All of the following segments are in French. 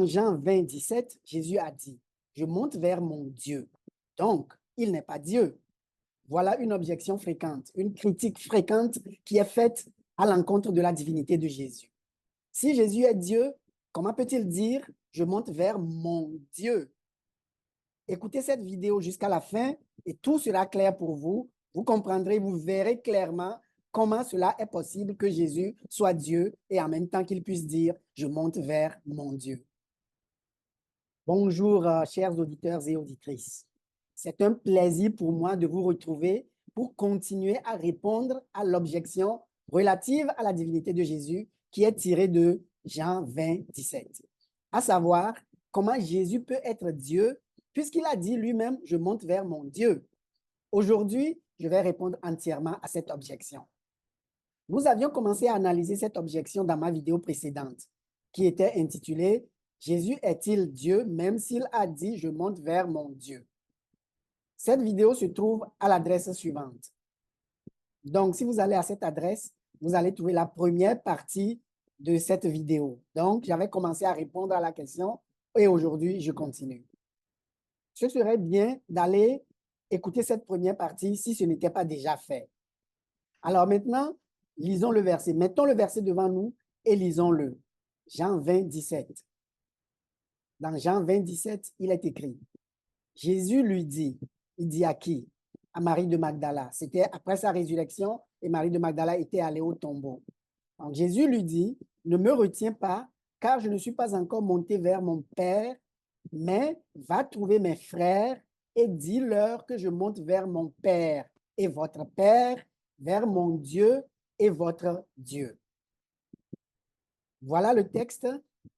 Jean 20, 17, Jésus a dit, « Je monte vers mon Dieu. » Donc, il n'est pas Dieu. Voilà une objection fréquente, une critique fréquente qui est faite à l'encontre de la divinité de Jésus. Si Jésus est Dieu, comment peut-il dire « Je monte vers mon Dieu » ? Écoutez cette vidéo jusqu'à la fin et tout sera clair pour vous. Vous comprendrez, vous verrez clairement comment cela est possible que Jésus soit Dieu et en même temps qu'il puisse dire « Je monte vers mon Dieu ». Bonjour, chers auditeurs et auditrices. C'est un plaisir pour moi de vous retrouver pour continuer à répondre à l'objection relative à la divinité de Jésus qui est tirée de Jean 20, 17. À savoir, comment Jésus peut être Dieu puisqu'il a dit lui-même « Je monte vers mon Dieu ». Aujourd'hui, je vais répondre entièrement à cette objection. Nous avions commencé à analyser cette objection dans ma vidéo précédente qui était intitulée « Jésus est-il Dieu même s'il a dit « Je monte vers mon Dieu ». Cette vidéo se trouve à l'adresse suivante. Donc, si vous allez à cette adresse, vous allez trouver la première partie de cette vidéo. Donc, j'avais commencé à répondre à la question et aujourd'hui, je continue. Ce serait bien d'aller écouter cette première partie si ce n'était pas déjà fait. Alors maintenant, lisons le verset. Mettons le verset devant nous et lisons-le. Jean 20, 17. Dans Jean 20, 17, il est écrit, « Jésus lui dit, il dit à qui? À Marie de Magdala. C'était après sa résurrection et Marie de Magdala était allée au tombeau. Donc Jésus lui dit, « Ne me retiens pas, car je ne suis pas encore monté vers mon Père, mais va trouver mes frères et dis-leur que je monte vers mon Père et votre Père, vers mon Dieu et votre Dieu. » Voilà le texte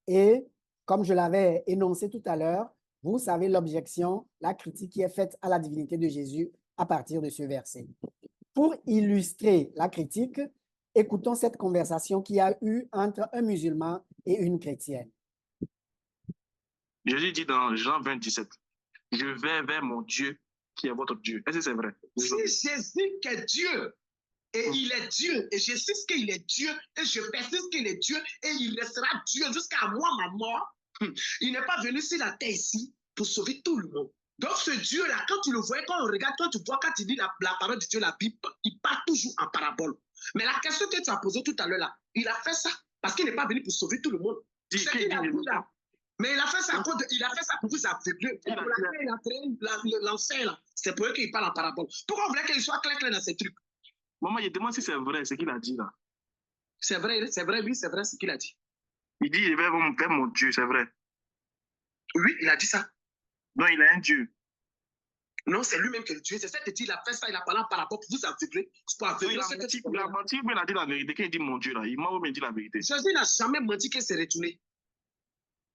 et comme je l'avais énoncé tout à l'heure, vous savez l'objection, la critique qui est faite à la divinité de Jésus à partir de ce verset. Pour illustrer la critique, écoutons cette conversation qu'il y a eu entre un musulman et une chrétienne. Jésus dit dans Jean 20, 17, « Je vais vers mon Dieu qui est votre Dieu. » Est-ce que c'est vrai? Si Jésus est Dieu, et il est Dieu, et je sais qu'il est Dieu, et je persiste qu'il est Dieu, et il restera Dieu jusqu'à moi, ma mort, il n'est pas venu sur la terre ici pour sauver tout le monde. Donc ce Dieu-là, quand tu le vois, quand on regarde, quand tu vois, quand il dit la parole de Dieu, la Bible, il parle toujours en parabole. Mais la question que tu as posée tout à l'heure, là, il a fait ça parce qu'il n'est pas venu pour sauver tout le monde. Mais il a fait ça, il a fait ça pour vous aveugler. Pour laquelle il a créé l'enfer, là. C'est pour eux qu'il parle en parabole. Pourquoi vous voulez qu'il soit clair dans ces trucs? Maman, je demande si c'est vrai ce qu'il a dit là. C'est vrai, oui, c'est vrai ce qu'il a dit. Il dit, je vais vers mon Dieu, c'est vrai. Oui, il a dit ça. Non, il est un Dieu. Non, c'est lui-même qui est le Dieu. C'est ça que dit, il a fait ça, il a parlé en parabole pour vous aveugler. Il a menti, mais il a dit la vérité. Quand il dit mon Dieu là, il m'a même dit la vérité. Jésus n'a jamais menti qu'il s'est retourné.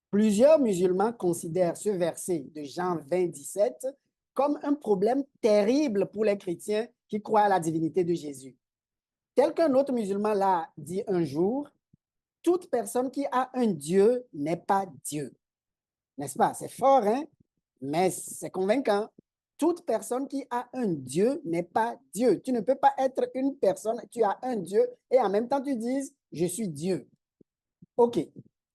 Plusieurs musulmans considèrent ce verset de Jean 20, 17 comme un problème terrible pour les chrétiens qui croient à la divinité de Jésus. Tel qu'un autre musulman l'a dit un jour, toute personne qui a un Dieu n'est pas Dieu. N'est-ce pas? C'est fort, hein? Mais c'est convaincant. Toute personne qui a un Dieu n'est pas Dieu. Tu ne peux pas être une personne, tu as un Dieu et en même temps tu dises « je suis Dieu ». OK,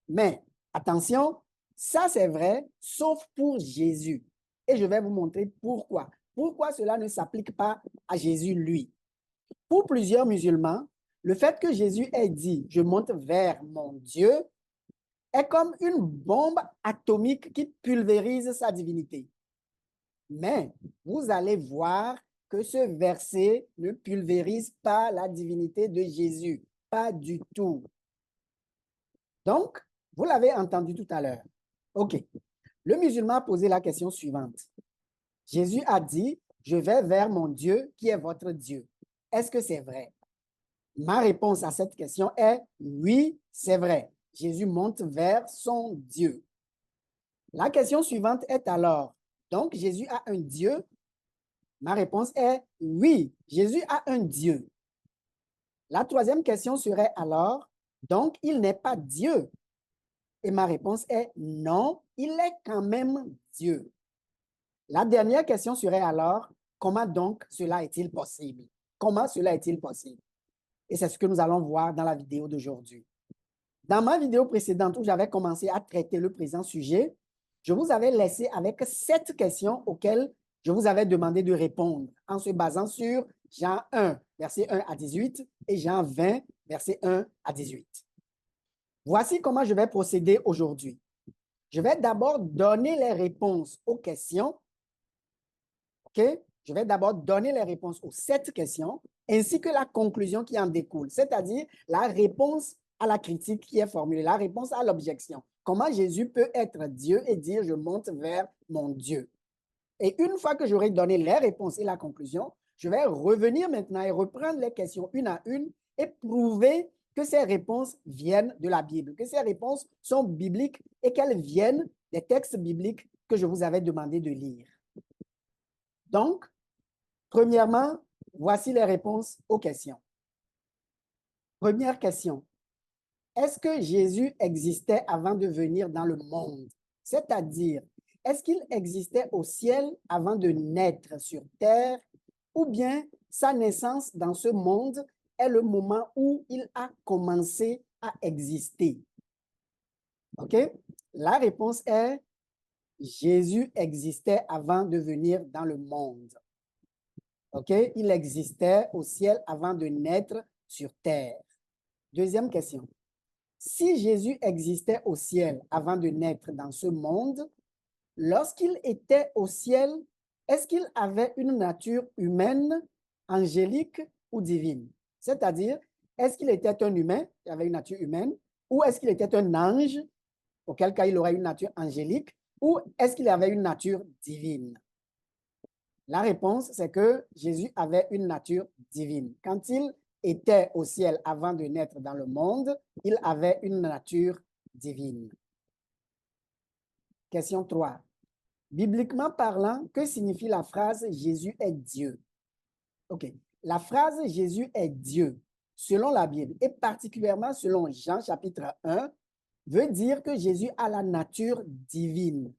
mais attention, ça c'est vrai, sauf pour Jésus. Et je vais vous montrer pourquoi. Pourquoi cela ne s'applique pas à Jésus, lui. Pour plusieurs musulmans, le fait que Jésus ait dit « je monte vers mon Dieu » est comme une bombe atomique qui pulvérise sa divinité. Mais vous allez voir que ce verset ne pulvérise pas la divinité de Jésus, pas du tout. Donc, vous l'avez entendu tout à l'heure. OK. Le musulman a posé la question suivante. Jésus a dit, « Je vais vers mon Dieu qui est votre Dieu. » Est-ce que c'est vrai? Ma réponse à cette question est « Oui, c'est vrai. » Jésus monte vers son Dieu. La question suivante est alors, donc Jésus a un Dieu? Ma réponse est « Oui, Jésus a un Dieu. » La troisième question serait alors, donc il n'est pas Dieu? Et ma réponse est non, il est quand même Dieu. La dernière question serait alors, comment donc cela est-il possible? Comment cela est-il possible? Et c'est ce que nous allons voir dans la vidéo d'aujourd'hui. Dans ma vidéo précédente où j'avais commencé à traiter le présent sujet, je vous avais laissé avec 7 questions auxquelles je vous avais demandé de répondre en se basant sur Jean 1, verset 1 à 18 et Jean 20, verset 1 à 18. Voici comment je vais procéder aujourd'hui. Je vais d'abord donner les réponses aux questions. OK? Je vais d'abord donner les réponses aux 7 questions ainsi que la conclusion qui en découle, c'est-à-dire la réponse à la critique qui est formulée, la réponse à l'objection. Comment Jésus peut être Dieu et dire « je monte vers mon Dieu ». Et une fois que j'aurai donné les réponses et la conclusion, je vais revenir maintenant et reprendre les questions une à une et prouver que ces réponses viennent de la Bible, que ces réponses sont bibliques et qu'elles viennent des textes bibliques que je vous avais demandé de lire. Donc, premièrement, voici les réponses aux questions. Première question. Est-ce que Jésus existait avant de venir dans le monde? C'est-à-dire, est-ce qu'il existait au ciel avant de naître sur terre ou bien sa naissance dans ce monde est le moment où il a commencé à exister? OK? La réponse est Jésus existait avant de venir dans le monde. OK? Il existait au ciel avant de naître sur terre. Deuxième question. Si Jésus existait au ciel avant de naître dans ce monde, lorsqu'il était au ciel, est-ce qu'il avait une nature humaine, angélique ou divine? C'est-à-dire, est-ce qu'il était un humain, il avait une nature humaine, ou est-ce qu'il était un ange, auquel cas il aurait une nature angélique, ou est-ce qu'il avait une nature divine? La réponse, c'est que Jésus avait une nature divine. Quand il était au ciel avant de naître dans le monde, il avait une nature divine. Question 3. Bibliquement parlant, que signifie la phrase « Jésus est Dieu » ? OK. La phrase « Jésus est Dieu », selon la Bible, et particulièrement selon Jean chapitre 1, veut dire que Jésus a la nature divine.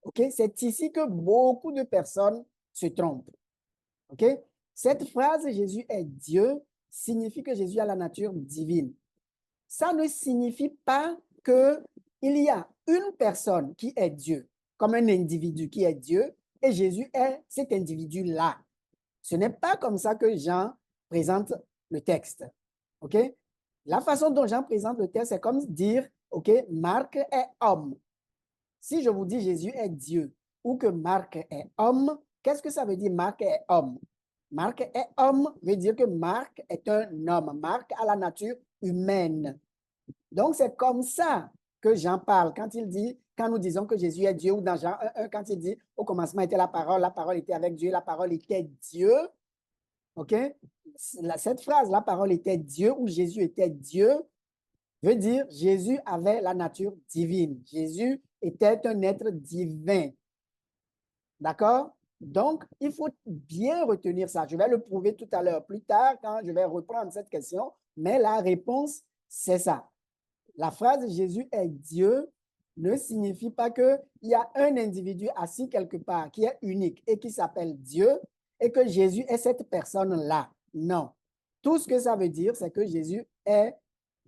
OK? C'est ici que beaucoup de personnes se trompent. OK? Cette phrase « Jésus est Dieu » signifie que Jésus a la nature divine. Ça ne signifie pas qu'il y a une personne qui est Dieu, comme un individu qui est Dieu, et Jésus est cet individu-là. Ce n'est pas comme ça que Jean présente le texte. OK? La façon dont Jean présente le texte, c'est comme dire, OK, Marc est homme. Si je vous dis Jésus est Dieu ou que Marc est homme, qu'est-ce que ça veut dire Marc est homme? Marc est homme veut dire que Marc est un homme. Marc a la nature humaine. Donc, c'est comme ça que Jean parle quand il dit, quand nous disons que Jésus est Dieu, ou dans Jean 1, quand il dit, au commencement était la parole était avec Dieu, la parole était Dieu. OK? Cette phrase, la parole était Dieu, ou Jésus était Dieu, veut dire Jésus avait la nature divine. Jésus était un être divin. D'accord? Donc, il faut bien retenir ça. Je vais le prouver tout à l'heure, plus tard, quand je vais reprendre cette question, mais la réponse, c'est ça. La phrase « Jésus est Dieu » ne signifie pas qu'il y a un individu assis quelque part qui est unique et qui s'appelle Dieu et que Jésus est cette personne-là. Non. Tout ce que ça veut dire, c'est que Jésus est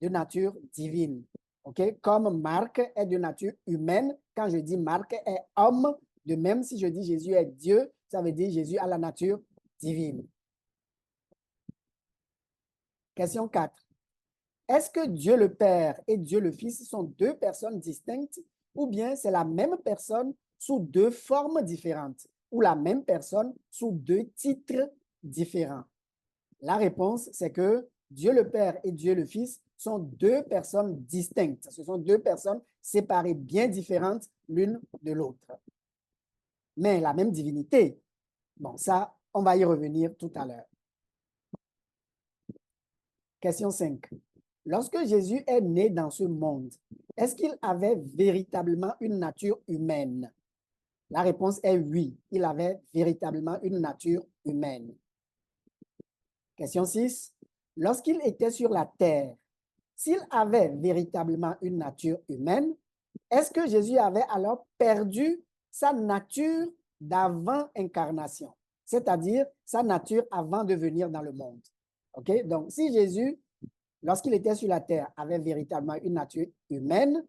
de nature divine. OK? Comme Marc est de nature humaine, quand je dis Marc est homme, de même si je dis Jésus est Dieu, ça veut dire Jésus a la nature divine. Question 4. Est-ce que Dieu le Père et Dieu le Fils sont deux personnes distinctes ou bien c'est la même personne sous deux formes différentes ou la même personne sous deux titres différents? La réponse, c'est que Dieu le Père et Dieu le Fils sont deux personnes distinctes. Ce sont deux personnes séparées, bien différentes l'une de l'autre. Mais la même divinité. Bon, ça, on va y revenir tout à l'heure. Question 5. Lorsque Jésus est né dans ce monde, est-ce qu'il avait véritablement une nature humaine? La réponse est oui, il avait véritablement une nature humaine. Question 6. Lorsqu'il était sur la terre, s'il avait véritablement une nature humaine, est-ce que Jésus avait alors perdu sa nature d'avant-incarnation, c'est-à-dire sa nature avant de venir dans le monde? OK? Donc, si Jésus lorsqu'il était sur la terre, avait véritablement une nature humaine,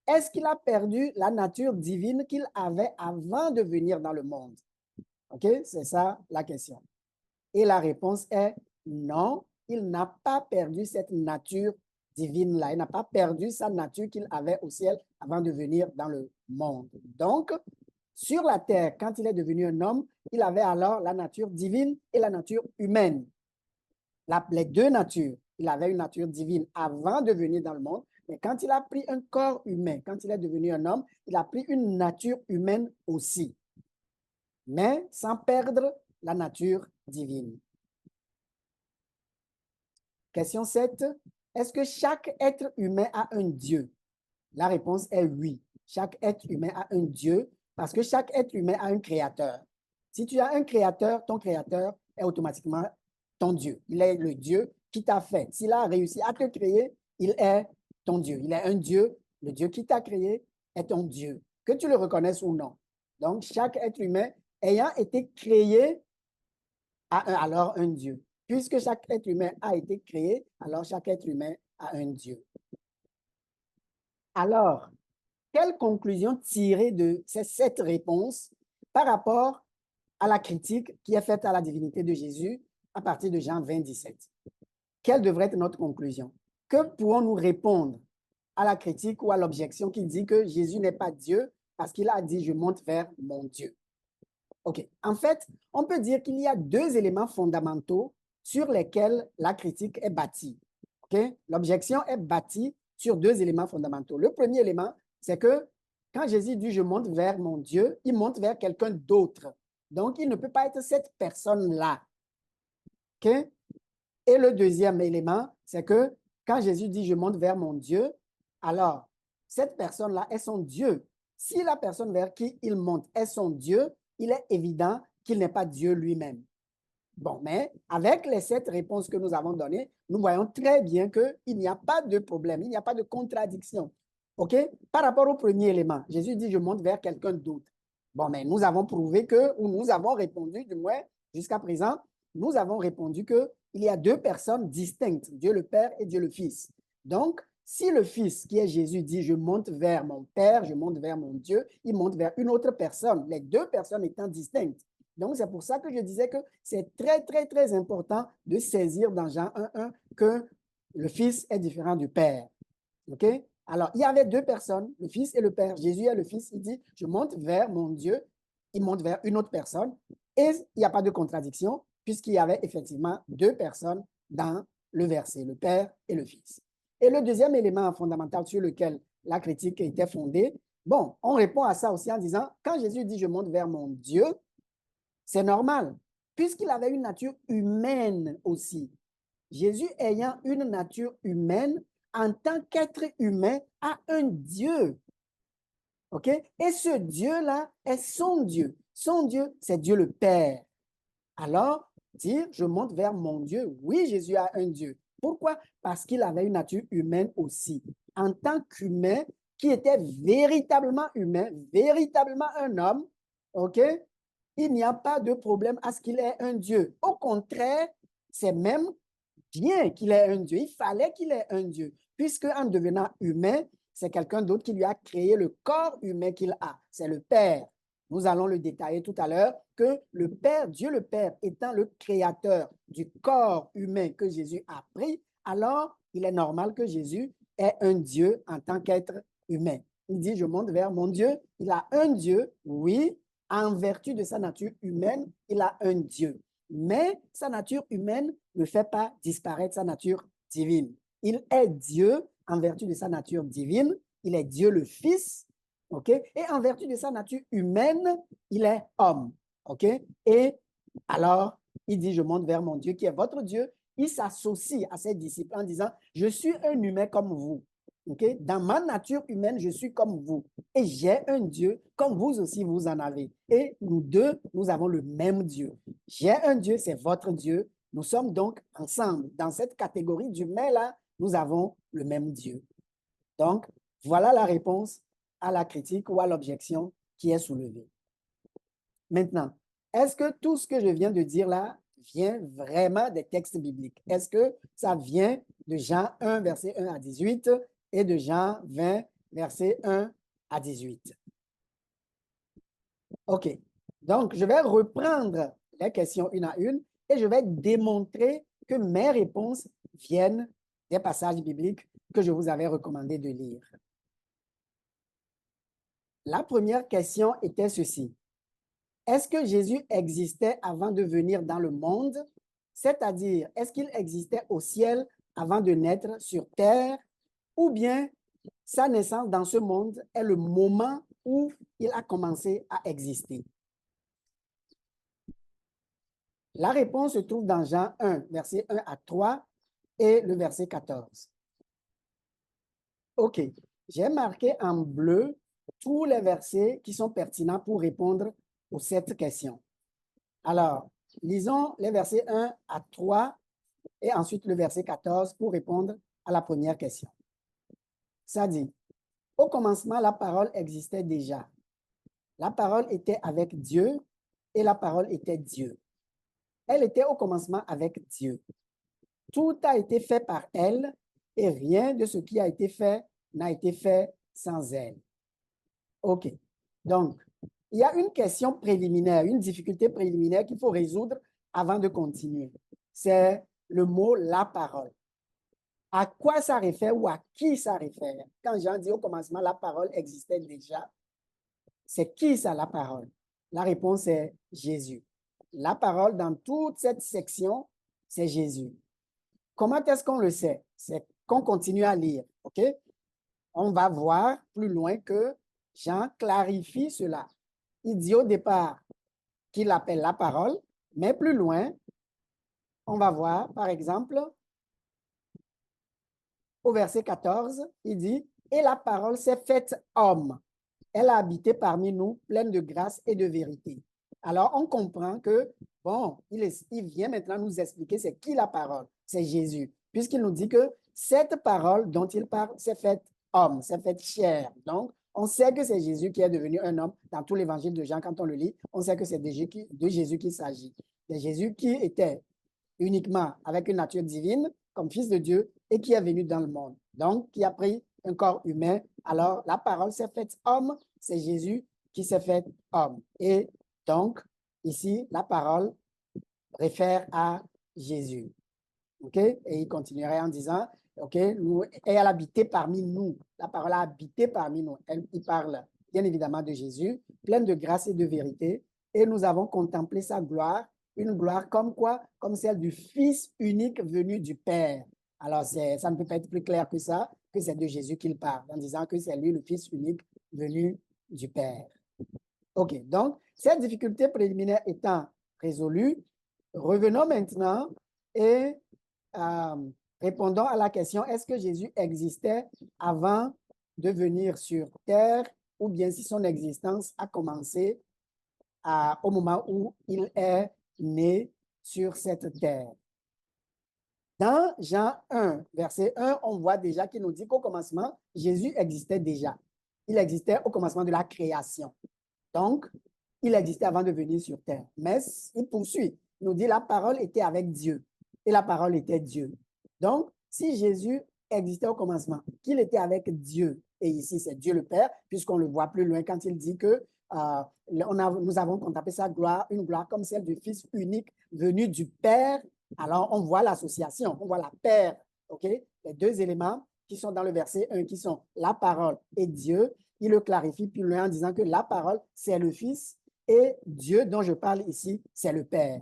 est-ce qu'il a perdu la nature divine qu'il avait avant de venir dans le monde? OK? C'est ça la question. Et la réponse est non, il n'a pas perdu cette nature divine-là. Il n'a pas perdu sa nature qu'il avait au ciel avant de venir dans le monde. Donc, sur la terre, quand il est devenu un homme, il avait alors la nature divine et la nature humaine. Les deux natures. Il avait une nature divine avant de venir dans le monde, mais quand il a pris un corps humain, quand il est devenu un homme, il a pris une nature humaine aussi, mais sans perdre la nature divine. Question 7. Est-ce que chaque être humain a un Dieu? La réponse est oui. Chaque être humain a un Dieu parce que chaque être humain a un créateur. Si tu as un créateur, ton créateur est automatiquement ton Dieu. Il est le Dieu qui t'a fait. S'il a réussi à te créer, il est ton Dieu. Il est un Dieu. Le Dieu qui t'a créé est ton Dieu, que tu le reconnaisses ou non. Donc, chaque être humain ayant été créé a alors un Dieu. Puisque chaque être humain a été créé, alors chaque être humain a un Dieu. Alors, quelle conclusion tirer de ces 7 réponses par rapport à la critique qui est faite à la divinité de Jésus à partir de Jean 20, 17? Quelle devrait être notre conclusion? Que pourrons-nous répondre à la critique ou à l'objection qui dit que Jésus n'est pas Dieu parce qu'il a dit « je monte vers mon Dieu ». OK. En fait, on peut dire qu'il y a 2 éléments fondamentaux sur lesquels la critique est bâtie. OK? L'objection est bâtie sur 2 éléments fondamentaux. Le premier élément, c'est que quand Jésus dit « je monte vers mon Dieu », il monte vers quelqu'un d'autre. Donc, il ne peut pas être cette personne-là. OK? Et le deuxième élément, c'est que quand Jésus dit « je monte vers mon Dieu », alors, cette personne-là est son Dieu. Si la personne vers qui il monte est son Dieu, il est évident qu'il n'est pas Dieu lui-même. Bon, mais avec les 7 réponses que nous avons données, nous voyons très bien qu'il n'y a pas de problème, il n'y a pas de contradiction. OK? Par rapport au premier élément, Jésus dit « je monte vers quelqu'un d'autre ». Bon, mais nous avons prouvé que, ou nous avons répondu, du moins jusqu'à présent, nous avons répondu qu'il y a 2 personnes distinctes, Dieu le Père et Dieu le Fils. Donc, si le Fils, qui est Jésus, dit « je monte vers mon Père, je monte vers mon Dieu », il monte vers une autre personne, les 2 personnes étant distinctes. Donc, c'est pour ça que je disais que c'est très, très, très important de saisir dans Jean 1.1 que le Fils est différent du Père. OK? Alors, il y avait 2 personnes, le Fils et le Père. Jésus est le Fils, il dit, je monte vers mon Dieu, il monte vers une autre personne. Et il n'y a pas de contradiction, puisqu'il y avait effectivement 2 personnes dans le verset, le Père et le Fils. Et le deuxième élément fondamental sur lequel la critique était fondée, bon, on répond à ça aussi en disant, quand Jésus dit, je monte vers mon Dieu, c'est normal, puisqu'il avait une nature humaine aussi. Jésus ayant une nature humaine, en tant qu'être humain, a un Dieu. OK? Et ce Dieu-là est son Dieu. Son Dieu, c'est Dieu le Père. Alors, dire, je monte vers mon Dieu. Oui, Jésus a un Dieu. Pourquoi? Parce qu'il avait une nature humaine aussi. En tant qu'humain, qui était véritablement humain, véritablement un homme, OK? Il n'y a pas de problème à ce qu'il ait un Dieu. Au contraire, c'est même bien qu'il ait un Dieu. Il fallait qu'il ait un Dieu, puisque en devenant humain, c'est quelqu'un d'autre qui lui a créé le corps humain qu'il a. C'est le Père. Nous allons le détailler tout à l'heure, que le Père, Dieu le Père, étant le créateur du corps humain que Jésus a pris, alors il est normal que Jésus ait un Dieu en tant qu'être humain. Il dit, je monte vers mon Dieu. Il a un Dieu, oui, en vertu de sa nature humaine, il a un Dieu. Mais sa nature humaine ne fait pas disparaître sa nature divine. Il est Dieu en vertu de sa nature divine. Il est Dieu le Fils. OK? Et en vertu de sa nature humaine, il est homme. OK? Et alors, il dit, je monte vers mon Dieu qui est votre Dieu. Il s'associe à ses disciples en disant, je suis un humain comme vous. Okay? Dans ma nature humaine, je suis comme vous. Et j'ai un Dieu comme vous aussi, vous en avez. Et nous deux, nous avons le même Dieu. J'ai un Dieu, c'est votre Dieu. Nous sommes donc ensemble. Dans cette catégorie d'humains-là, nous avons le même Dieu. Donc, voilà la réponse à la critique ou à l'objection qui est soulevée. Maintenant, est-ce que tout ce que je viens de dire là vient vraiment des textes bibliques? Est-ce que ça vient de Jean 1, verset 1 à 18 et de Jean 20, verset 1 à 18? OK. Donc, je vais reprendre les questions une à une et je vais démontrer que mes réponses viennent des passages bibliques que je vous avais recommandé de lire. La première question était ceci. Est-ce que Jésus existait avant de venir dans le monde? C'est-à-dire, est-ce qu'il existait au ciel avant de naître sur terre? Ou bien sa naissance dans ce monde est le moment où il a commencé à exister? La réponse se trouve dans Jean 1, verset 1 à 3 et le verset 14. OK. J'ai marqué en bleu tous les versets qui sont pertinents pour répondre aux 7 questions. Alors, lisons les versets 1 à 3 et ensuite le verset 14 pour répondre à la première question. Ça dit, au commencement, la parole existait déjà. La parole était avec Dieu et la parole était Dieu. Elle était au commencement avec Dieu. Tout a été fait par elle et rien de ce qui a été fait n'a été fait sans elle. OK. Donc, il y a une question préliminaire, une difficulté préliminaire qu'il faut résoudre avant de continuer. C'est le mot « la parole ». À quoi ça réfère ou à qui ça réfère? Quand Jean dit au commencement, la parole existait déjà, c'est qui ça, la parole? La réponse est Jésus. La parole dans toute cette section, c'est Jésus. Comment est-ce qu'on le sait? C'est qu'on continue à lire, OK? On va voir plus loin que Jean clarifie cela. Il dit au départ qu'il appelle la parole, mais plus loin, on va voir, par exemple, au verset 14, il dit, « Et la parole s'est faite homme. Elle a habité parmi nous, pleine de grâce et de vérité. » Alors, on comprend que, bon, il vient maintenant nous expliquer c'est qui la parole, c'est Jésus, puisqu'il nous dit que cette parole dont il parle s'est faite homme, s'est faite chair. Donc, on sait que c'est Jésus qui est devenu un homme dans tout l'évangile de Jean. Quand on le lit, on sait que c'est de Jésus qu'il s'agit. De Jésus qui était uniquement avec une nature divine, comme fils de Dieu, et qui est venu dans le monde. Donc, qui a pris un corps humain. Alors, la parole s'est faite homme, c'est Jésus qui s'est fait homme. Et donc, ici, la parole réfère à Jésus. OK? Et il continuerait en disant, OK, elle a habité parmi nous. La parole a habité parmi nous. Il parle bien évidemment de Jésus, pleine de grâce et de vérité. Et nous avons contemplé sa gloire, une gloire comme quoi? Comme celle du Fils unique venu du Père. Alors, ça ne peut pas être plus clair que ça, que c'est de Jésus qu'il parle, en disant que c'est lui le Fils unique venu du Père. OK, donc, cette difficulté préliminaire étant résolue, revenons maintenant et répondons à la question, est-ce que Jésus existait avant de venir sur terre ou bien si son existence a commencé au moment où il est né sur cette terre? Dans Jean 1, verset 1, on voit déjà qu'il nous dit qu'au commencement, Jésus existait déjà. Il existait au commencement de la création. Donc, il existait avant de venir sur terre. Mais il poursuit. Il nous dit la parole était avec Dieu et la parole était Dieu. Donc, si Jésus existait au commencement, qu'il était avec Dieu, et ici c'est Dieu le Père, puisqu'on le voit plus loin quand il dit que nous avons contemplé sa gloire, une gloire comme celle du Fils unique venu du Père. Alors, on voit l'association, on voit la paire, OK? Les deux éléments qui sont dans le verset 1, qui sont la parole et Dieu. Il le clarifie plus loin en disant que la parole, c'est le Fils et Dieu dont je parle ici, c'est le Père.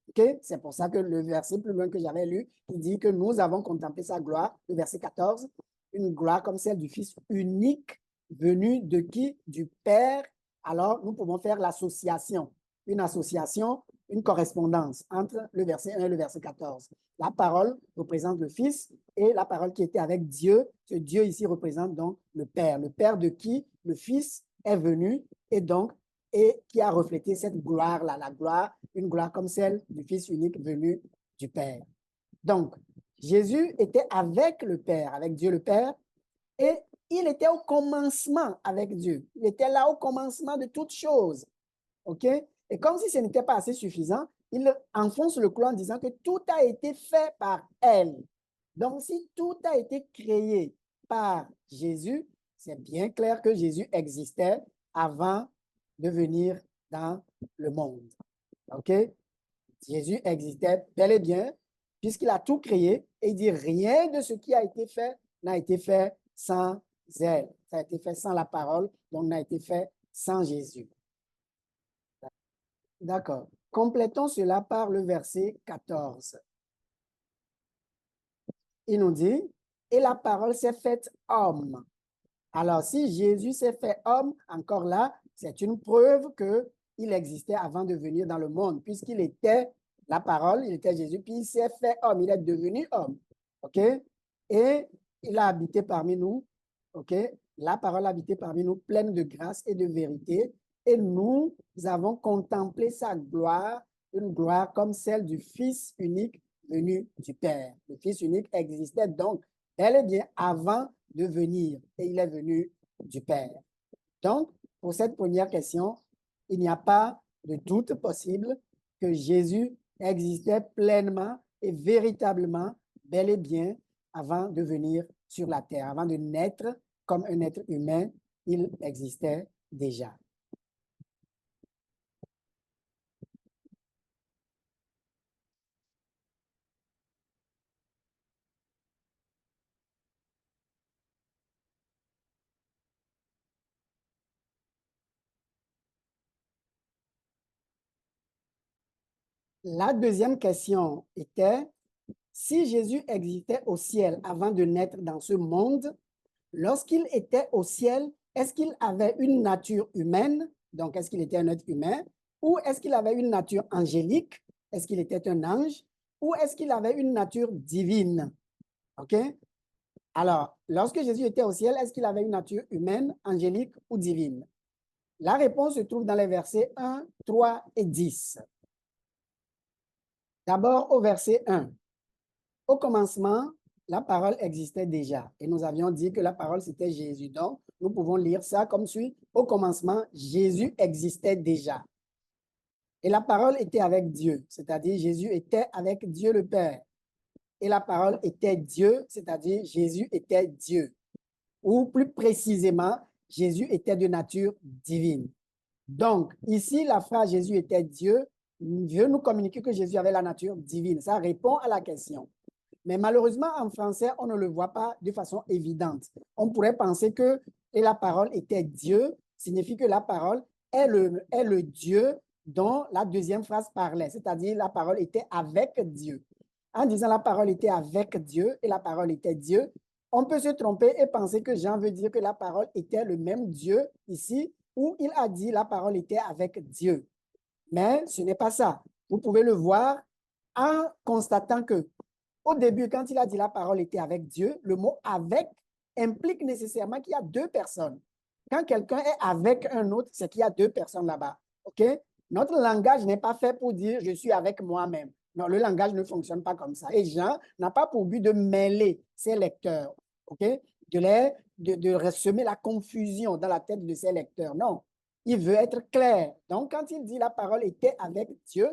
Okay? C'est pour ça que le verset plus loin que j'avais lu, il dit que nous avons contemplé sa gloire, le verset 14, une gloire comme celle du Fils unique venu de qui? Du Père. Alors, nous pouvons faire l'association, une association, une correspondance entre le verset 1 et le verset 14. La parole représente le Fils et la parole qui était avec Dieu, ce Dieu ici représente donc le Père. Le Père de qui le Fils est venu et donc et qui a reflété cette gloire-là, la gloire, une gloire comme celle du Fils unique venu du Père. Donc, Jésus était avec le Père, avec Dieu le Père, et il était au commencement avec Dieu. Il était là au commencement de toutes choses. OK? Et comme si ce n'était pas assez suffisant, il enfonce le clou en disant que tout a été fait par elle. Donc, si tout a été créé par Jésus, c'est bien clair que Jésus existait avant de venir dans le monde. OK? Jésus existait bel et bien, puisqu'il a tout créé, et il dit rien de ce qui a été fait n'a été fait sans elle. Ça a été fait sans la parole, donc n'a été fait sans Jésus. D'accord. Complétons cela par le verset 14. Il nous dit, et la parole s'est faite homme. Alors, si Jésus s'est fait homme, encore là, c'est une preuve qu'il existait avant de venir dans le monde, puisqu'il était la parole, il était Jésus, puis il s'est fait homme, il est devenu homme. OK? Et il a habité parmi nous. OK? La parole a habité parmi nous, pleine de grâce et de vérité. Et nous avons contemplé sa gloire, une gloire comme celle du Fils unique venu du Père. Le Fils unique existait donc bel et bien avant de venir, et il est venu du Père. Donc, pour cette première question, il n'y a pas de doute possible que Jésus existait pleinement et véritablement, bel et bien, avant de venir sur la terre, avant de naître comme un être humain, il existait déjà. La deuxième question était, si Jésus existait au ciel avant de naître dans ce monde, lorsqu'il était au ciel, est-ce qu'il avait une nature humaine? Donc, est-ce qu'il était un être humain? Ou est-ce qu'il avait une nature angélique? Est-ce qu'il était un ange? Ou est-ce qu'il avait une nature divine? OK? Alors, lorsque Jésus était au ciel, est-ce qu'il avait une nature humaine, angélique ou divine? La réponse se trouve dans les versets 1, 3 et 10. D'abord, au verset 1. Au commencement, la parole existait déjà. Et nous avions dit que la parole, c'était Jésus. Donc, nous pouvons lire ça comme suit. Au commencement, Jésus existait déjà. Et la parole était avec Dieu, c'est-à-dire Jésus était avec Dieu le Père. Et la parole était Dieu, c'est-à-dire Jésus était Dieu. Ou plus précisément, Jésus était de nature divine. Donc, ici, la phrase Jésus était Dieu veut nous communiquer que Jésus avait la nature divine. Ça répond à la question. Mais malheureusement, en français, on ne le voit pas de façon évidente. On pourrait penser que et la parole était Dieu, signifie que la parole est le Dieu dont la deuxième phrase parlait, c'est-à-dire la parole était avec Dieu. En disant la parole était avec Dieu et la parole était Dieu, on peut se tromper et penser que Jean veut dire que la parole était le même Dieu ici, où il a dit la parole était avec Dieu. Mais ce n'est pas ça. Vous pouvez le voir en constatant que au début, quand il a dit la parole était avec Dieu, le mot avec implique nécessairement qu'il y a deux personnes. Quand quelqu'un est avec un autre, c'est qu'il y a deux personnes là-bas. OK? Notre langage n'est pas fait pour dire je suis avec moi-même. Non, le langage ne fonctionne pas comme ça. Et Jean n'a pas pour but de mêler ses lecteurs, OK? De semer la confusion dans la tête de ses lecteurs. Non, il veut être clair. Donc, quand il dit la parole était avec Dieu,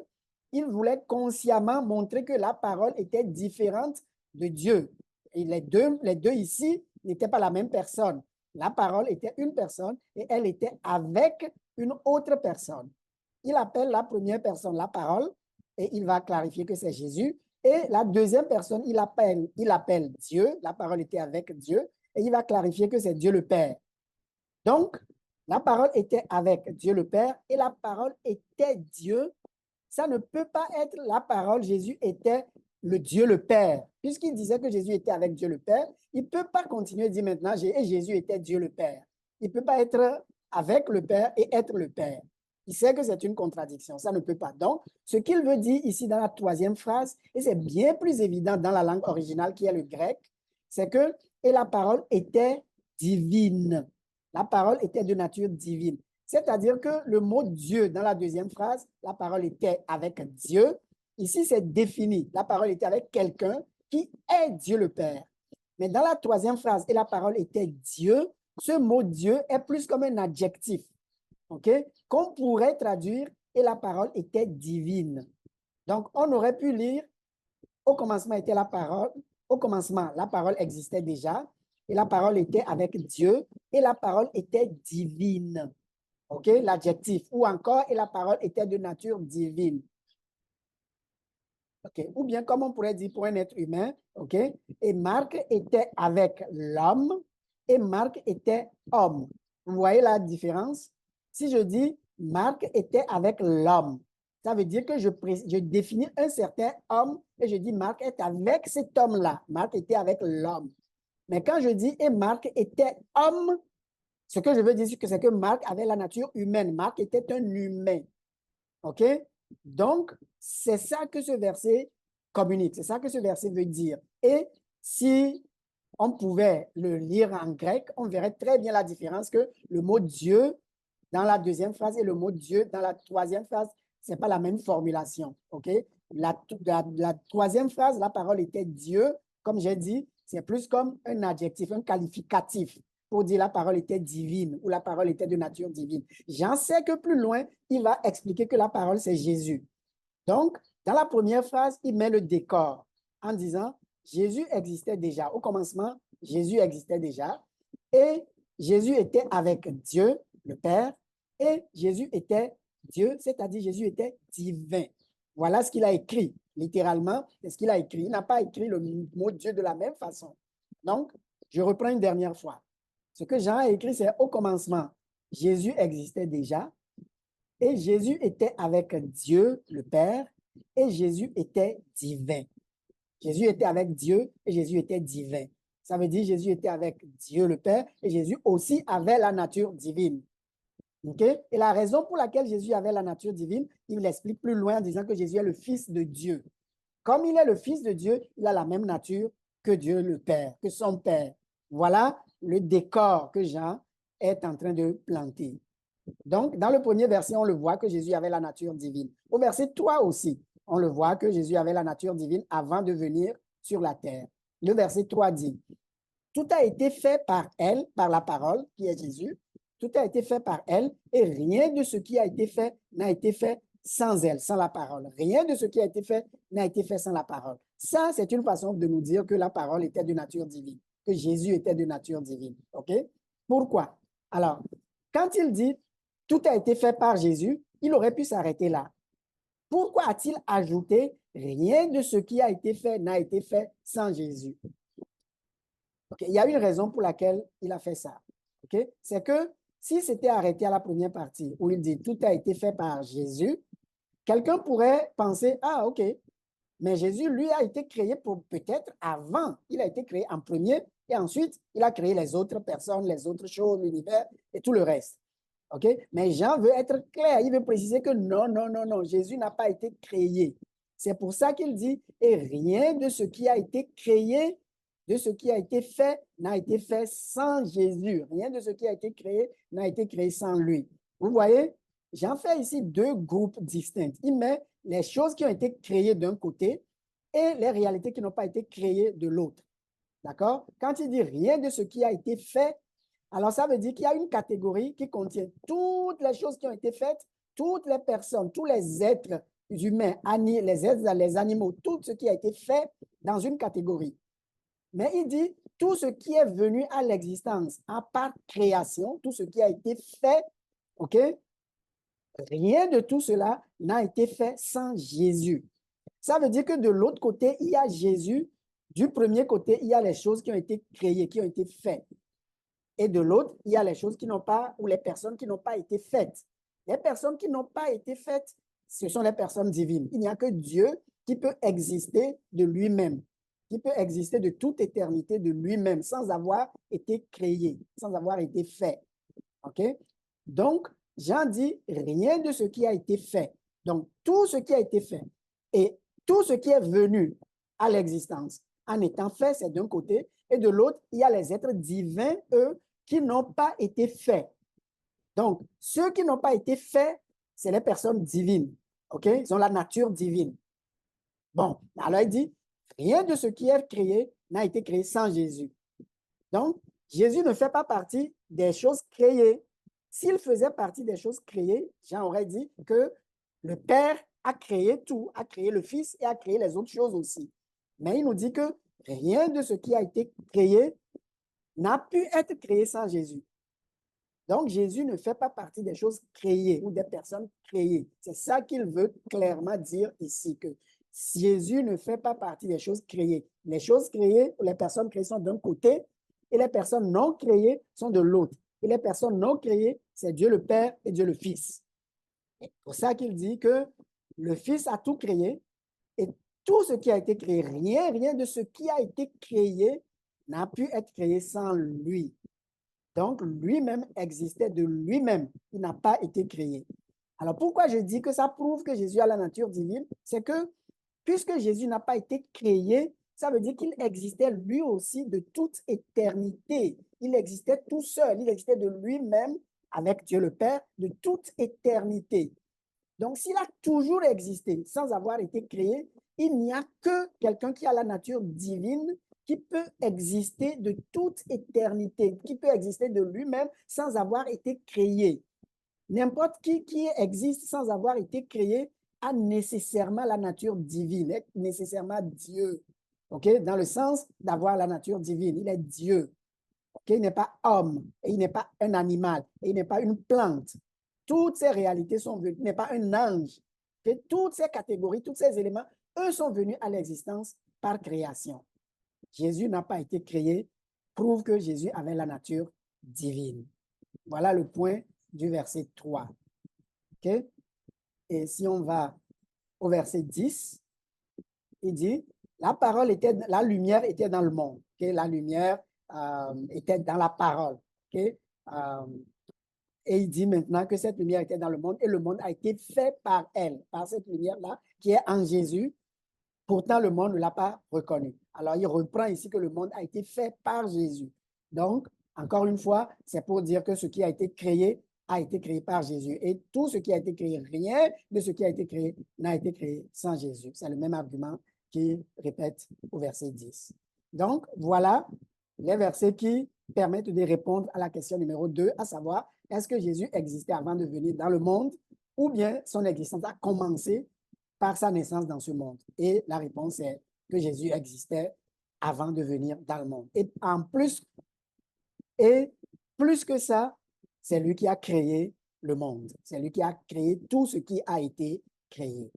il voulait consciemment montrer que la parole était différente de Dieu. Et les deux ici n'étaient pas la même personne. La parole était une personne et elle était avec une autre personne. Il appelle la première personne la parole et il va clarifier que c'est Jésus. Et la deuxième personne, il appelle Dieu. La parole était avec Dieu et il va clarifier que c'est Dieu le Père. Donc, la parole était avec Dieu le Père et la parole était Dieu. Ça ne peut pas être la parole. Jésus était le Dieu le Père. Puisqu'il disait que Jésus était avec Dieu le Père, il ne peut pas continuer à dire maintenant et Jésus était Dieu le Père. Il ne peut pas être avec le Père et être le Père. Il sait que c'est une contradiction. Ça ne peut pas. Donc, ce qu'il veut dire ici dans la troisième phrase, et c'est bien plus évident dans la langue originale qui est le grec, c'est que et la parole était divine. La parole était de nature divine. C'est-à-dire que le mot Dieu dans la deuxième phrase, la parole était avec Dieu. Ici, c'est défini. La parole était avec quelqu'un qui est Dieu le Père. Mais dans la troisième phrase, et la parole était Dieu, ce mot Dieu est plus comme un adjectif, OK? Qu'on pourrait traduire et la parole était divine. Donc, on aurait pu lire, au commencement était la parole, au commencement, la parole existait déjà, et la parole était avec Dieu, et la parole était divine. OK? L'adjectif. Ou encore, et la parole était de nature divine. OK? Ou bien, comme on pourrait dire pour un être humain, OK? Et Marc était avec l'homme, et Marc était homme. Vous voyez la différence? Si je dis Marc était avec l'homme, ça veut dire que je définis un certain homme et je dis Marc est avec cet homme-là. Marc était avec l'homme. Mais quand je dis et Marc était homme, ce que je veux dire, c'est que Marc avait la nature humaine. Marc était un humain. OK? Donc, c'est ça que ce verset communique. C'est ça que ce verset veut dire. Et si on pouvait le lire en grec, on verrait très bien la différence que le mot Dieu dans la deuxième phrase et le mot Dieu dans la troisième phrase, ce n'est pas la même formulation. OK? La troisième phrase, la parole était Dieu. Comme j'ai dit, c'est plus comme un adjectif, un qualificatif pour dire la parole était divine ou la parole était de nature divine. J'en sais que plus loin, il va expliquer que la parole, c'est Jésus. Donc, dans la première phrase, il met le décor en disant Jésus existait déjà. Au commencement, Jésus existait déjà et Jésus était avec Dieu, le Père, et Jésus était Dieu, c'est-à-dire Jésus était divin. Voilà ce qu'il a écrit, littéralement, c'est ce qu'il a écrit. Il n'a pas écrit le mot Dieu de la même façon. Donc, je reprends une dernière fois. Ce que Jean a écrit, c'est au commencement, Jésus existait déjà et Jésus était avec Dieu, le Père, et Jésus était divin. Jésus était avec Dieu et Jésus était divin. Ça veut dire Jésus était avec Dieu, le Père, et Jésus aussi avait la nature divine. OK? Et la raison pour laquelle Jésus avait la nature divine, il l'explique plus loin en disant que Jésus est le Fils de Dieu. Comme il est le Fils de Dieu, il a la même nature que Dieu le Père, que son Père. Voilà le décor que Jean est en train de planter. Donc, dans le premier verset, on le voit que Jésus avait la nature divine. Au verset 3 aussi, on le voit que Jésus avait la nature divine avant de venir sur la terre. Le verset 3 dit, « Tout a été fait par elle, par la parole, qui est Jésus. Tout a été fait par elle, et rien de ce qui a été fait n'a été fait sans elle, sans la parole. Rien de ce qui a été fait n'a été fait sans la parole. » Ça, c'est une façon de nous dire que la parole était de nature divine, que Jésus était de nature divine. OK? Pourquoi? Alors, quand il dit « Tout a été fait par Jésus », il aurait pu s'arrêter là. Pourquoi a-t-il ajouté « Rien de ce qui a été fait n'a été fait sans Jésus » ? Okay. Il y a une raison pour laquelle il a fait ça. Okay? C'est que s'il s'était arrêté à la première partie où il dit « Tout a été fait par Jésus », quelqu'un pourrait penser « Ah, OK, mais Jésus, lui, a été créé pour peut-être avant. Il a été créé en premier et ensuite, il a créé les autres personnes, les autres choses, l'univers et tout le reste. » OK? Mais Jean veut être clair. Il veut préciser que non, non, non, non, Jésus n'a pas été créé. C'est pour ça qu'il dit « Et rien de ce qui a été créé, de ce qui a été fait, n'a été fait sans Jésus. Rien de ce qui a été créé n'a été créé sans lui. » Vous voyez? Jean fait ici deux groupes distincts. Il met les choses qui ont été créées d'un côté et les réalités qui n'ont pas été créées de l'autre. D'accord? Quand il dit rien de ce qui a été fait, alors ça veut dire qu'il y a une catégorie qui contient toutes les choses qui ont été faites, toutes les personnes, tous les êtres humains, les animaux, tout ce qui a été fait dans une catégorie. Mais il dit tout ce qui est venu à l'existence à part création, tout ce qui a été fait, OK? Rien de tout cela n'a été fait sans Jésus. Ça veut dire que de l'autre côté, il y a Jésus. Du premier côté, il y a les choses qui ont été créées, qui ont été faites. Et de l'autre, il y a les choses qui n'ont pas, ou les personnes qui n'ont pas été faites. Les personnes qui n'ont pas été faites, ce sont les personnes divines. Il n'y a que Dieu qui peut exister de lui-même, qui peut exister de toute éternité de lui-même, sans avoir été créé, sans avoir été fait. OK? Donc, Jean dit rien de ce qui a été fait. Donc, tout ce qui a été fait et tout ce qui est venu à l'existence en étant fait, c'est d'un côté, et de l'autre, il y a les êtres divins, eux, qui n'ont pas été faits. Donc, ceux qui n'ont pas été faits, c'est les personnes divines. OK? Ils ont la nature divine. Bon, alors il dit, rien de ce qui est créé n'a été créé sans Jésus. Donc, Jésus ne fait pas partie des choses créées. S'il faisait partie des choses créées, Jean aurait dit que le Père a créé tout, a créé le Fils et a créé les autres choses aussi. Mais il nous dit que rien de ce qui a été créé n'a pu être créé sans Jésus. Donc, Jésus ne fait pas partie des choses créées ou des personnes créées. C'est ça qu'il veut clairement dire ici, que Jésus ne fait pas partie des choses créées. Les choses créées, les personnes créées sont d'un côté et les personnes non créées sont de l'autre. Et les personnes non créées, c'est Dieu le Père et Dieu le Fils. C'est pour ça qu'il dit que le Fils a tout créé et tout ce qui a été créé, rien de ce qui a été créé n'a pu être créé sans lui. Donc, lui-même existait de lui-même. Il n'a pas été créé. Alors, pourquoi je dis que ça prouve que Jésus a la nature divine? C'est que, puisque Jésus n'a pas été créé, ça veut dire qu'il existait lui aussi de toute éternité. Il existait tout seul. Il existait de lui-même avec Dieu le Père de toute éternité. Donc, s'il a toujours existé sans avoir été créé, il n'y a que quelqu'un qui a la nature divine qui peut exister de toute éternité, qui peut exister de lui-même sans avoir été créé. N'importe qui existe sans avoir été créé a nécessairement la nature divine, est nécessairement Dieu. Okay? Dans le sens d'avoir la nature divine, il est Dieu. Okay? Il n'est pas homme, et il n'est pas un animal, et il n'est pas une plante. Toutes ces réalités sont venues, il n'est pas un ange. Okay? Toutes ces catégories, tous ces éléments, eux sont venus à l'existence par création. Jésus n'a pas été créé, prouve que Jésus avait la nature divine. Voilà le point du verset 3. Okay? Et si on va au verset 10, il dit, la lumière était dans le monde. Okay? La lumière était dans la parole. Okay? Et il dit maintenant que cette lumière était dans le monde et le monde a été fait par elle, par cette lumière-là qui est en Jésus. Pourtant, le monde ne l'a pas reconnu. Alors, il reprend ici que le monde a été fait par Jésus. Donc, encore une fois, c'est pour dire que ce qui a été créé par Jésus. Et tout ce qui a été créé, rien de ce qui a été créé n'a été créé sans Jésus. C'est le même argument qu'il répète au verset 10. Donc, voilà les versets qui permettent de répondre à la question numéro 2, à savoir, est-ce que Jésus existait avant de venir dans le monde ou bien son existence a commencé par sa naissance dans ce monde? Et la réponse est que Jésus existait avant de venir dans le monde. Et en plus, et plus que ça, c'est lui qui a créé le monde. C'est lui qui a créé tout ce qui a été créé.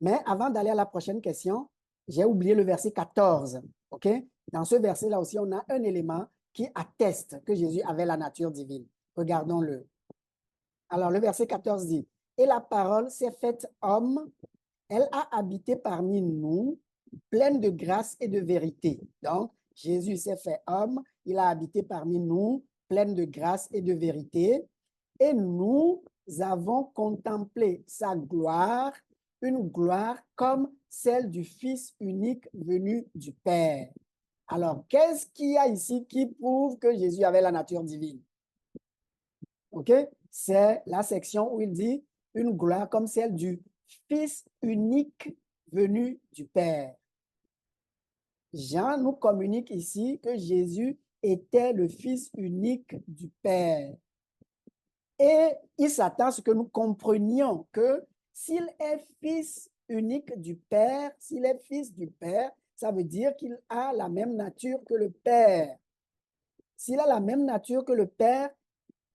Mais avant d'aller à la prochaine question, j'ai oublié le verset 14. OK? Dans ce verset-là aussi, on a un élément qui atteste que Jésus avait la nature divine. Regardons-le. Alors, le verset 14 dit, « Et la parole s'est faite homme, elle a habité parmi nous, pleine de grâce et de vérité. » Donc, Jésus s'est fait homme, il a habité parmi nous, pleine de grâce et de vérité. Et nous avons contemplé sa gloire, une gloire comme celle du Fils unique venu du Père. Alors, qu'est-ce qu'il y a ici qui prouve que Jésus avait la nature divine? OK? C'est la section où il dit une gloire comme celle du Fils unique venu du Père. Jean nous communique ici que Jésus était le Fils unique du Père. Et il s'attend à ce que nous comprenions que s'il est Fils unique du Père, s'il est Fils du Père, ça veut dire qu'il a la même nature que le Père. S'il a la même nature que le Père,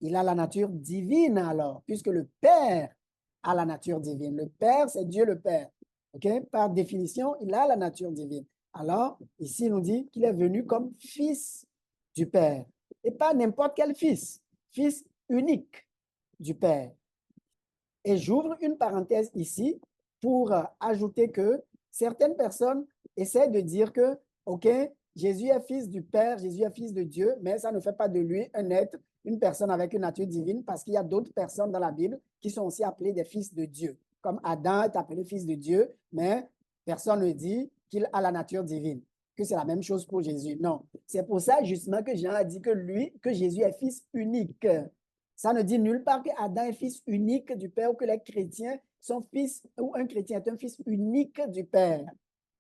il a la nature divine alors, puisque le Père a la nature divine. Le Père, c'est Dieu le Père. Okay? Par définition, il a la nature divine. Alors, ici, il nous dit qu'il est venu comme Fils du Père. Et pas n'importe quel Fils, Fils unique du Père. Et j'ouvre une parenthèse ici pour ajouter que certaines personnes essaient de dire que, OK, Jésus est fils du Père, Jésus est fils de Dieu, mais ça ne fait pas de lui un être, une personne avec une nature divine, parce qu'il y a d'autres personnes dans la Bible qui sont aussi appelées des fils de Dieu. Comme Adam est appelé fils de Dieu, mais personne ne dit qu'il a la nature divine, que c'est la même chose pour Jésus. Non, c'est pour ça justement que Jean a dit que Jésus est fils unique. Ça ne dit nulle part que Adam est fils unique du Père ou que les chrétiens sont fils, ou un chrétien est un fils unique du Père.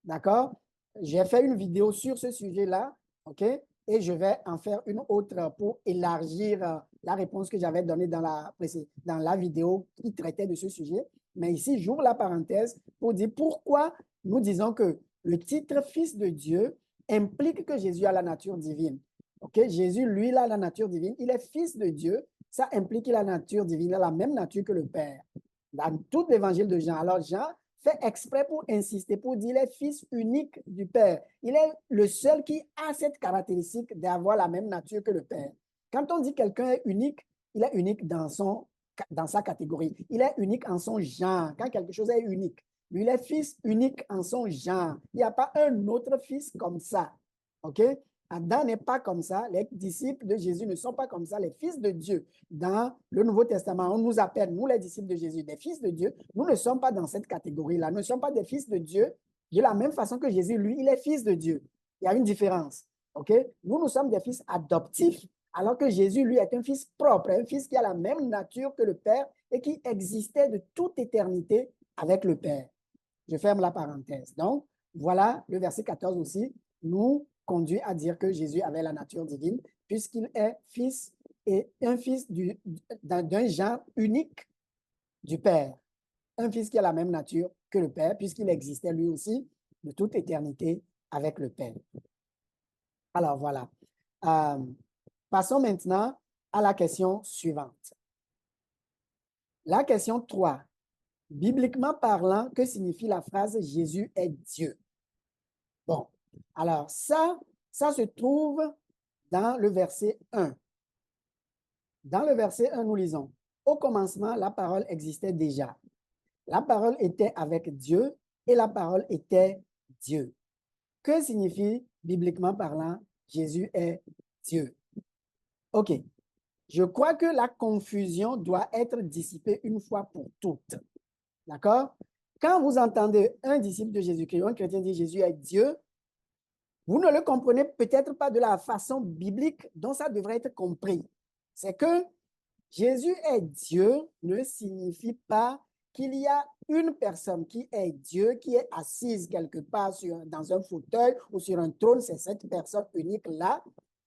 D'accord? J'ai fait une vidéo sur ce sujet-là, OK? Et je vais en faire une autre pour élargir la réponse que j'avais donnée dans la vidéo qui traitait de ce sujet. Mais ici, j'ouvre la parenthèse pour dire pourquoi nous disons que le titre Fils de Dieu implique que Jésus a la nature divine. Ok, Jésus, lui, il a la nature divine. Il est Fils de Dieu. Ça implique qu'il a la nature divine, il a la même nature que le Père. Dans tout l'évangile de Jean. Alors, Jean fait exprès pour insister, pour dire qu'il est Fils unique du Père. Il est le seul qui a cette caractéristique d'avoir la même nature que le Père. Quand on dit quelqu'un est unique, il est unique dans sa catégorie. Il est unique en son genre. Quand quelque chose est unique, lui, il est fils unique en son genre. Il n'y a pas un autre fils comme ça. OK? Adam n'est pas comme ça. Les disciples de Jésus ne sont pas comme ça. Les fils de Dieu, dans le Nouveau Testament, on nous appelle, nous les disciples de Jésus, des fils de Dieu. Nous ne sommes pas dans cette catégorie-là. Nous ne sommes pas des fils de Dieu de la même façon que Jésus, lui, il est fils de Dieu. Il y a une différence. OK? Nous sommes des fils adoptifs, alors que Jésus, lui, est un fils propre, un fils qui a la même nature que le Père et qui existait de toute éternité avec le Père. Je ferme la parenthèse. Donc, voilà, le verset 14 aussi nous conduit à dire que Jésus avait la nature divine, puisqu'il est fils et un fils d'un genre unique du Père. Un fils qui a la même nature que le Père, puisqu'il existait lui aussi de toute éternité avec le Père. Alors, voilà. Passons maintenant à la question suivante. La question 3. Bibliquement parlant, que signifie la phrase « Jésus est Dieu » ? Bon, alors ça se trouve dans le verset 1. Dans le verset 1, nous lisons « Au commencement, la parole existait déjà. La parole était avec Dieu et la parole était Dieu. » Que signifie, bibliquement parlant, Jésus est Dieu? OK. Je crois que la confusion doit être dissipée une fois pour toutes. D'accord? Quand vous entendez un disciple de Jésus-Christ, un chrétien dit Jésus est Dieu, vous ne le comprenez peut-être pas de la façon biblique dont ça devrait être compris. C'est que Jésus est Dieu ne signifie pas qu'il y a une personne qui est Dieu, qui est assise quelque part dans un fauteuil ou sur un trône, c'est cette personne unique-là,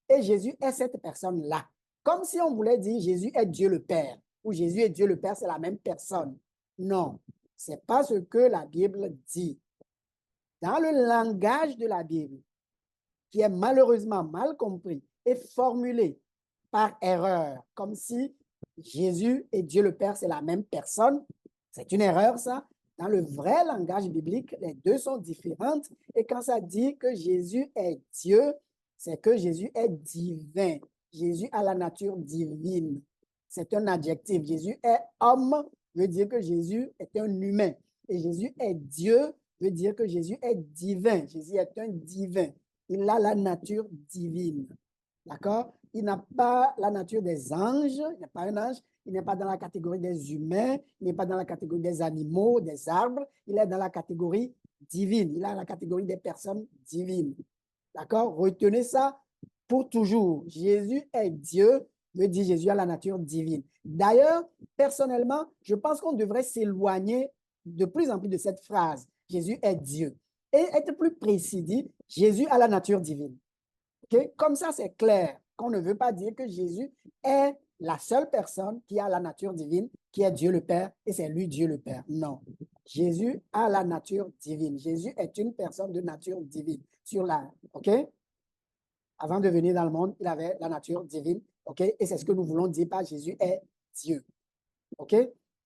et Jésus est cette personne-là. Comme si on voulait dire Jésus est Dieu le Père, ou Jésus est Dieu le Père, c'est la même personne. Non, ce n'est pas ce que la Bible dit. Dans le langage de la Bible, qui est malheureusement mal compris et formulé par erreur, comme si Jésus et Dieu le Père, c'est la même personne. C'est une erreur, ça. Dans le vrai langage biblique, les deux sont différentes. Et quand ça dit que Jésus est Dieu, c'est que Jésus est divin. Jésus a la nature divine. C'est un adjectif. Jésus est homme, veut dire que Jésus est un humain. Et Jésus est Dieu, veut dire que Jésus est divin. Jésus est un divin. Il a la nature divine. D'accord? Il n'a pas la nature des anges, il n'est pas un ange, il n'est pas dans la catégorie des humains, il n'est pas dans la catégorie des animaux, des arbres, il est dans la catégorie divine, il a la catégorie des personnes divines. D'accord? Retenez ça pour toujours. Jésus est Dieu, veut dire Jésus a la nature divine. D'ailleurs, personnellement, je pense qu'on devrait s'éloigner de plus en plus de cette phrase, Jésus est Dieu, et être plus précis, dit Jésus a la nature divine. Okay? Comme ça, c'est clair qu'on ne veut pas dire que Jésus est la seule personne qui a la nature divine, qui est Dieu le Père, et c'est lui Dieu le Père. Non. Jésus a la nature divine. Jésus est une personne de nature divine. OK? Avant de venir dans le monde, il avait la nature divine. OK? Et c'est ce que nous voulons dire par Jésus est Dieu. OK?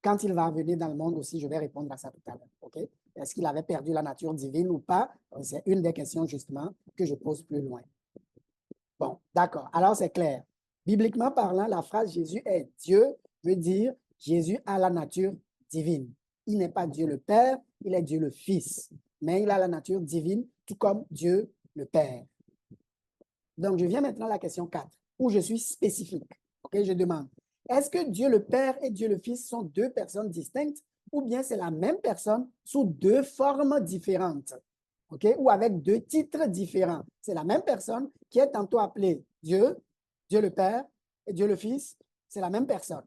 Quand il va venir dans le monde aussi, je vais répondre à ça tout à l'heure. OK? Est-ce qu'il avait perdu la nature divine ou pas? C'est une des questions, justement, que je pose plus loin. Bon, d'accord. Alors, c'est clair. Bibliquement parlant, la phrase « Jésus est Dieu » veut dire « Jésus a la nature divine ». Il n'est pas Dieu le Père, il est Dieu le Fils. Mais il a la nature divine, tout comme Dieu le Père. Donc, je viens maintenant à la question 4, où je suis spécifique. OK, je demande, est-ce que Dieu le Père et Dieu le Fils sont deux personnes distinctes ou bien c'est la même personne sous deux formes différentes? OK, ou avec deux titres différents. C'est la même personne qui est tantôt appelée Dieu, Dieu le Père et Dieu le Fils. C'est la même personne.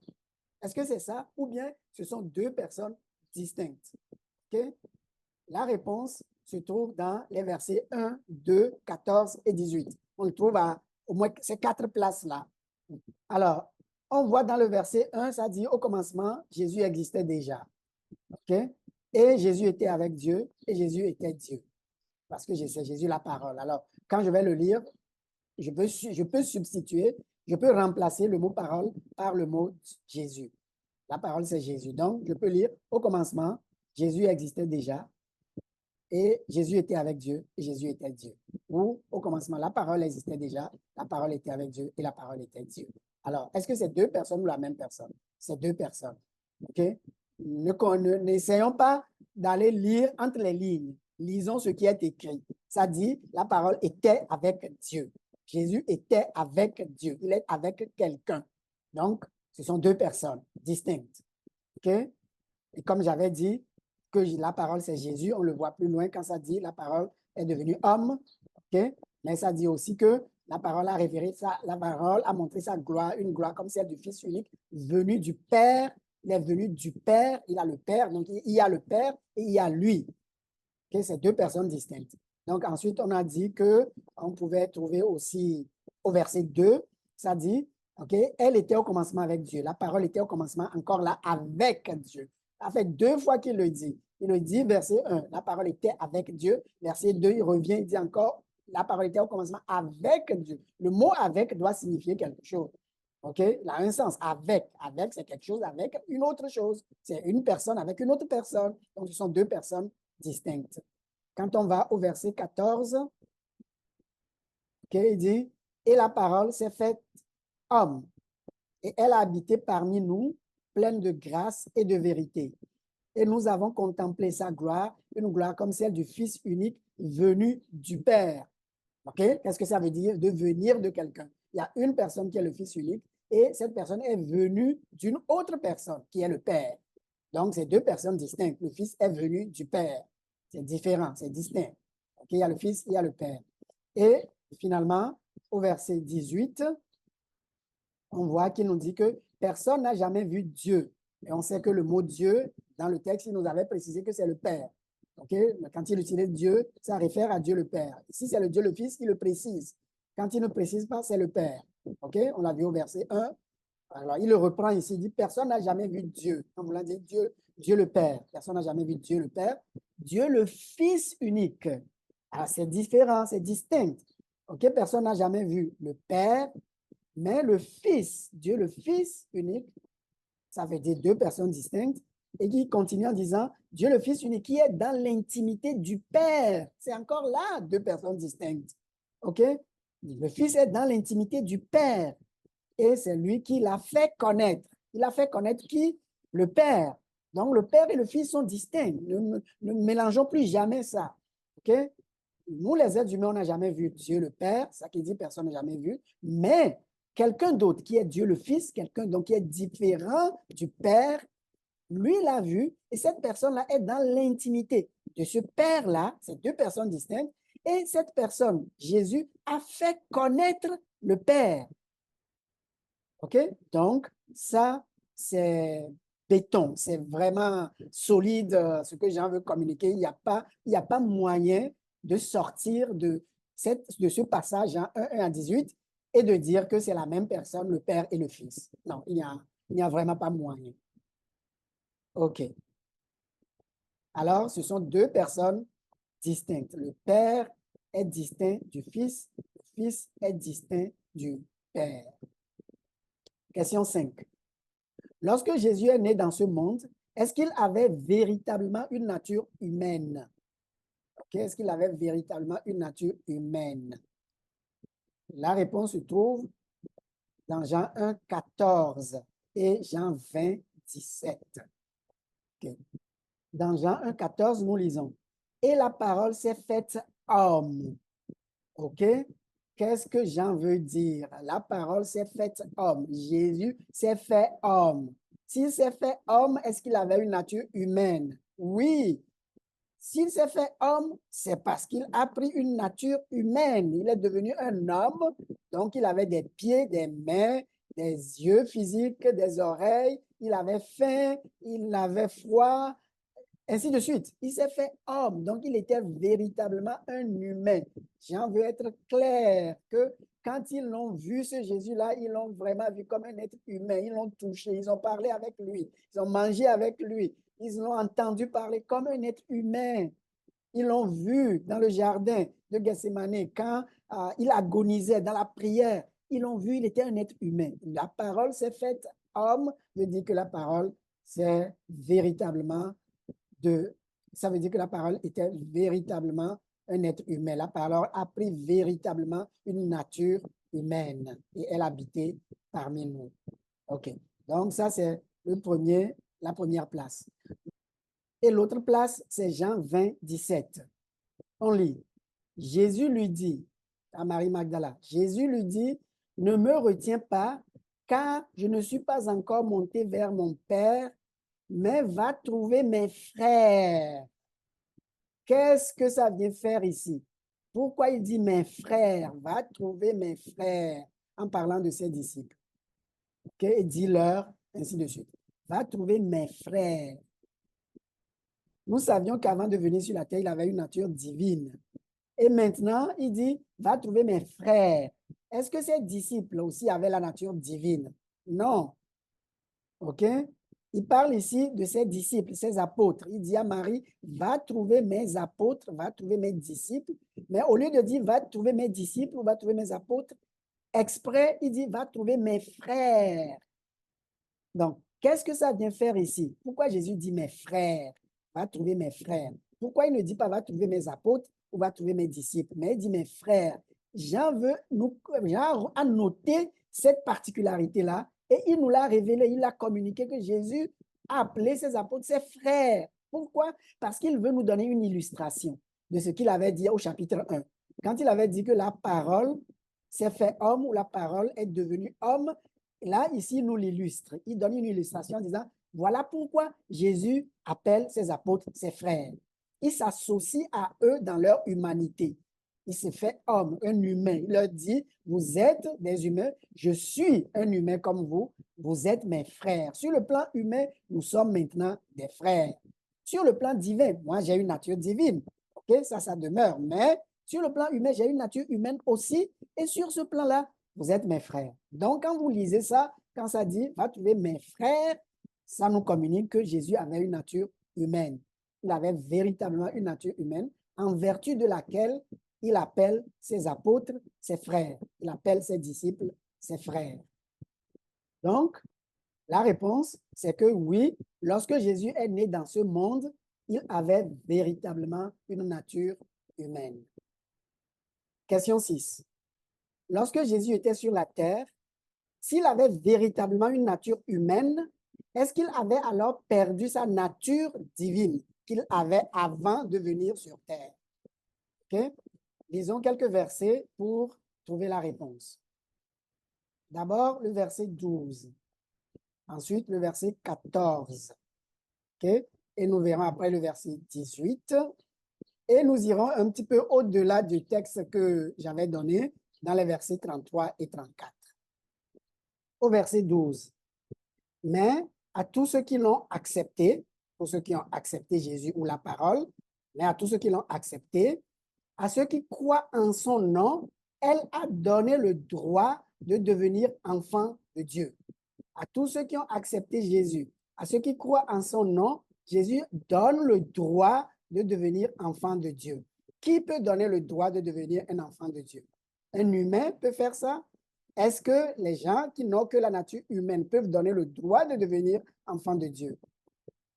Est-ce que c'est ça ou bien ce sont deux personnes distinctes? OK? La réponse se trouve dans les versets 1, 2, 14 et 18. On le trouve à au moins ces 4 places-là. Alors, on voit dans le verset 1, ça dit « Au commencement, Jésus existait déjà. » OK? Et Jésus était avec Dieu et Jésus était Dieu. Parce que c'est Jésus la parole. Alors, quand je vais le lire, je peux substituer, je peux remplacer le mot parole par le mot Jésus. La parole, c'est Jésus. Donc, je peux lire au commencement, Jésus existait déjà et Jésus était avec Dieu et Jésus était Dieu. Ou au commencement, la parole existait déjà, la parole était avec Dieu et la parole était Dieu. Alors, est-ce que c'est deux personnes ou la même personne? C'est deux personnes. OK? N'essayons pas d'aller lire entre les lignes. Lisons ce qui est écrit. Ça dit, la parole était avec Dieu. Jésus était avec Dieu. Il est avec quelqu'un. Donc, ce sont deux personnes distinctes. OK? Et comme j'avais dit que la parole, c'est Jésus, on le voit plus loin quand ça dit la parole est devenue homme. OK? Mais ça dit aussi que la parole a révélé ça, la parole a montré sa gloire, une gloire comme celle du Fils unique, venu du Père. Il est venu du Père, il a le Père, donc il y a le Père et il y a lui. Okay? C'est deux personnes distinctes. Donc ensuite, on a dit qu'on pouvait trouver aussi au verset 2, ça dit, OK, elle était au commencement avec Dieu. La parole était au commencement encore là avec Dieu. Ça fait deux fois qu'il le dit. Il le dit, verset 1, la parole était avec Dieu. Verset 2, il revient, il dit encore, la parole était au commencement avec Dieu. Le mot avec doit signifier quelque chose. OK? Il a un sens. Avec, c'est quelque chose avec une autre chose. C'est une personne avec une autre personne. Donc, ce sont deux personnes distinctes. Quand on va au verset 14, okay, il dit, et la parole s'est faite homme, et elle a habité parmi nous, pleine de grâce et de vérité. Et nous avons contemplé sa gloire, une gloire comme celle du Fils unique venu du Père. OK? Qu'est-ce que ça veut dire de venir de quelqu'un? Il y a une personne qui est le Fils unique et cette personne est venue d'une autre personne qui est le Père. Donc, c'est deux personnes distinctes. Le Fils est venu du Père. C'est différent, c'est distinct. OK? Il y a le Fils, il y a le Père. Et finalement, au verset 18, on voit qu'il nous dit que personne n'a jamais vu Dieu. Et on sait que le mot Dieu, dans le texte, il nous avait précisé que c'est le Père. Okay? Quand il utilise Dieu, ça réfère à Dieu le Père. Ici, c'est le Dieu le Fils qui le précise. Quand il ne précise pas, c'est le Père. Okay? On l'a vu au verset 1. Alors, il le reprend ici, il dit, personne n'a jamais vu Dieu. Comme on l'a dit, Dieu le Père. Personne n'a jamais vu Dieu le Père. Dieu le Fils unique. Alors, c'est différent, c'est distinct. OK? Personne n'a jamais vu le Père, mais le Fils, Dieu le Fils unique, ça veut dire deux personnes distinctes, et qui continue en disant, Dieu le Fils unique qui est dans l'intimité du Père. C'est encore là deux personnes distinctes. OK? Le Fils est dans l'intimité du Père. Et c'est lui qui l'a fait connaître. Il a fait connaître qui? Le Père. Donc, le Père et le Fils sont distincts. Ne mélangeons plus jamais ça. OK? Nous, les êtres humains, on n'a jamais vu Dieu le Père. Ça qui dit personne n'a jamais vu. Mais quelqu'un d'autre qui est Dieu le Fils, quelqu'un donc qui est différent du Père, lui l'a vu. Et cette personne-là est dans l'intimité de ce Père-là. C'est deux personnes distinctes. Et cette personne, Jésus, a fait connaître le Père. OK? Donc, ça, c'est béton. C'est vraiment solide, ce que Jean veut communiquer. Il n'y a pas moyen de sortir de ce passage, Jean 1 à 18, et de dire que c'est la même personne, le Père et le Fils. Non, il n'y a vraiment pas moyen. OK. Alors, ce sont deux personnes distinctes. Le Père est distinct du Fils, le Fils est distinct du Père. Question 5. Lorsque Jésus est né dans ce monde, est-ce qu'il avait véritablement une nature humaine? Okay? Est-ce qu'il avait véritablement une nature humaine? La réponse se trouve dans Jean 1, 14 et Jean 20, 17. Okay. Dans Jean 1, 14, nous lisons « Et la parole s'est faite homme. » OK? Qu'est-ce que Jean veut dire? La parole s'est faite homme. Jésus s'est fait homme. S'il s'est fait homme, est-ce qu'il avait une nature humaine? Oui. S'il s'est fait homme, c'est parce qu'il a pris une nature humaine. Il est devenu un homme, donc il avait des pieds, des mains, des yeux physiques, des oreilles. Il avait faim, il avait froid, ainsi de suite. Il s'est fait homme, donc il était véritablement un humain. Jean veut être clair que quand ils l'ont vu, ce Jésus-là, ils l'ont vraiment vu comme un être humain. Ils l'ont touché, ils ont parlé avec lui, ils ont mangé avec lui. Ils l'ont entendu parler comme un être humain. Ils l'ont vu dans le jardin de Gethsémane quand il agonisait dans la prière. Ils l'ont vu, il était un être humain. La parole s'est faite homme, veut dire que la parole, c'est véritablement ça veut dire que la parole était véritablement un être humain. La parole a pris véritablement une nature humaine et elle habitait parmi nous. OK. Donc, ça, c'est la première place. Et l'autre place, c'est Jean 20, 17. On lit. Jésus lui dit à Marie Magdala, Jésus lui dit, ne me retiens pas, car je ne suis pas encore monté vers mon Père, mais va trouver mes frères. Qu'est-ce que ça vient faire ici? Pourquoi il dit mes frères? Va trouver mes frères en parlant de ses disciples. Okay? Et dis-leur, ainsi de suite. Va trouver mes frères. Nous savions qu'avant de venir sur la terre, il avait une nature divine. Et maintenant, il dit, va trouver mes frères. Est-ce que ses disciples aussi avaient la nature divine? Non. OK? Il parle ici de ses disciples, ses apôtres. Il dit à Marie, va trouver mes apôtres, va trouver mes disciples. Mais au lieu de dire, va trouver mes disciples ou va trouver mes apôtres, exprès, il dit, va trouver mes frères. Donc, qu'est-ce que ça vient faire ici? Pourquoi Jésus dit mes frères? Va trouver mes frères. Pourquoi il ne dit pas va trouver mes apôtres ou va trouver mes disciples? Mais il dit mes frères. Jean a noté cette particularité-là et il nous l'a révélé, il a communiqué que Jésus a appelé ses apôtres ses frères. Pourquoi? Parce qu'il veut nous donner une illustration de ce qu'il avait dit au chapitre 1. Quand il avait dit que la parole s'est fait homme ou la parole est devenue homme, là, ici, il nous l'illustre. Il donne une illustration en disant, voilà pourquoi Jésus appelle ses apôtres ses frères. Il s'associe à eux dans leur humanité. Il se fait homme, un humain. Il leur dit, vous êtes des humains, je suis un humain comme vous êtes mes frères. Sur le plan humain, nous sommes maintenant des frères. Sur le plan divin, moi, j'ai une nature divine. OK, ça demeure. Mais sur le plan humain, j'ai une nature humaine aussi. Et sur ce plan-là, vous êtes mes frères. Donc, quand vous lisez ça, quand ça dit, va trouver mes frères, ça nous communique que Jésus avait une nature humaine. Il avait véritablement une nature humaine en vertu de laquelle il appelle ses apôtres ses frères. Il appelle ses disciples ses frères. Donc, la réponse, c'est que oui, lorsque Jésus est né dans ce monde, il avait véritablement une nature humaine. Question 6. Lorsque Jésus était sur la terre, s'il avait véritablement une nature humaine, est-ce qu'il avait alors perdu sa nature divine qu'il avait avant de venir sur terre? OK? Lisons quelques versets pour trouver la réponse. D'abord, le verset 12. Ensuite, le verset 14. OK? Et nous verrons après le verset 18. Et nous irons un petit peu au-delà du texte que j'avais donné dans les versets 33 et 34. Au verset 12. Mais à tous ceux qui l'ont accepté, pour ceux qui ont accepté Jésus ou la parole, mais à tous ceux qui l'ont accepté, à ceux qui croient en son nom, elle a donné le droit de devenir enfants de Dieu. À tous ceux qui ont accepté Jésus, à ceux qui croient en son nom, Jésus donne le droit de devenir enfant de Dieu. Qui peut donner le droit de devenir un enfant de Dieu? Un humain peut faire ça? Est-ce que les gens qui n'ont que la nature humaine peuvent donner le droit de devenir enfant de Dieu?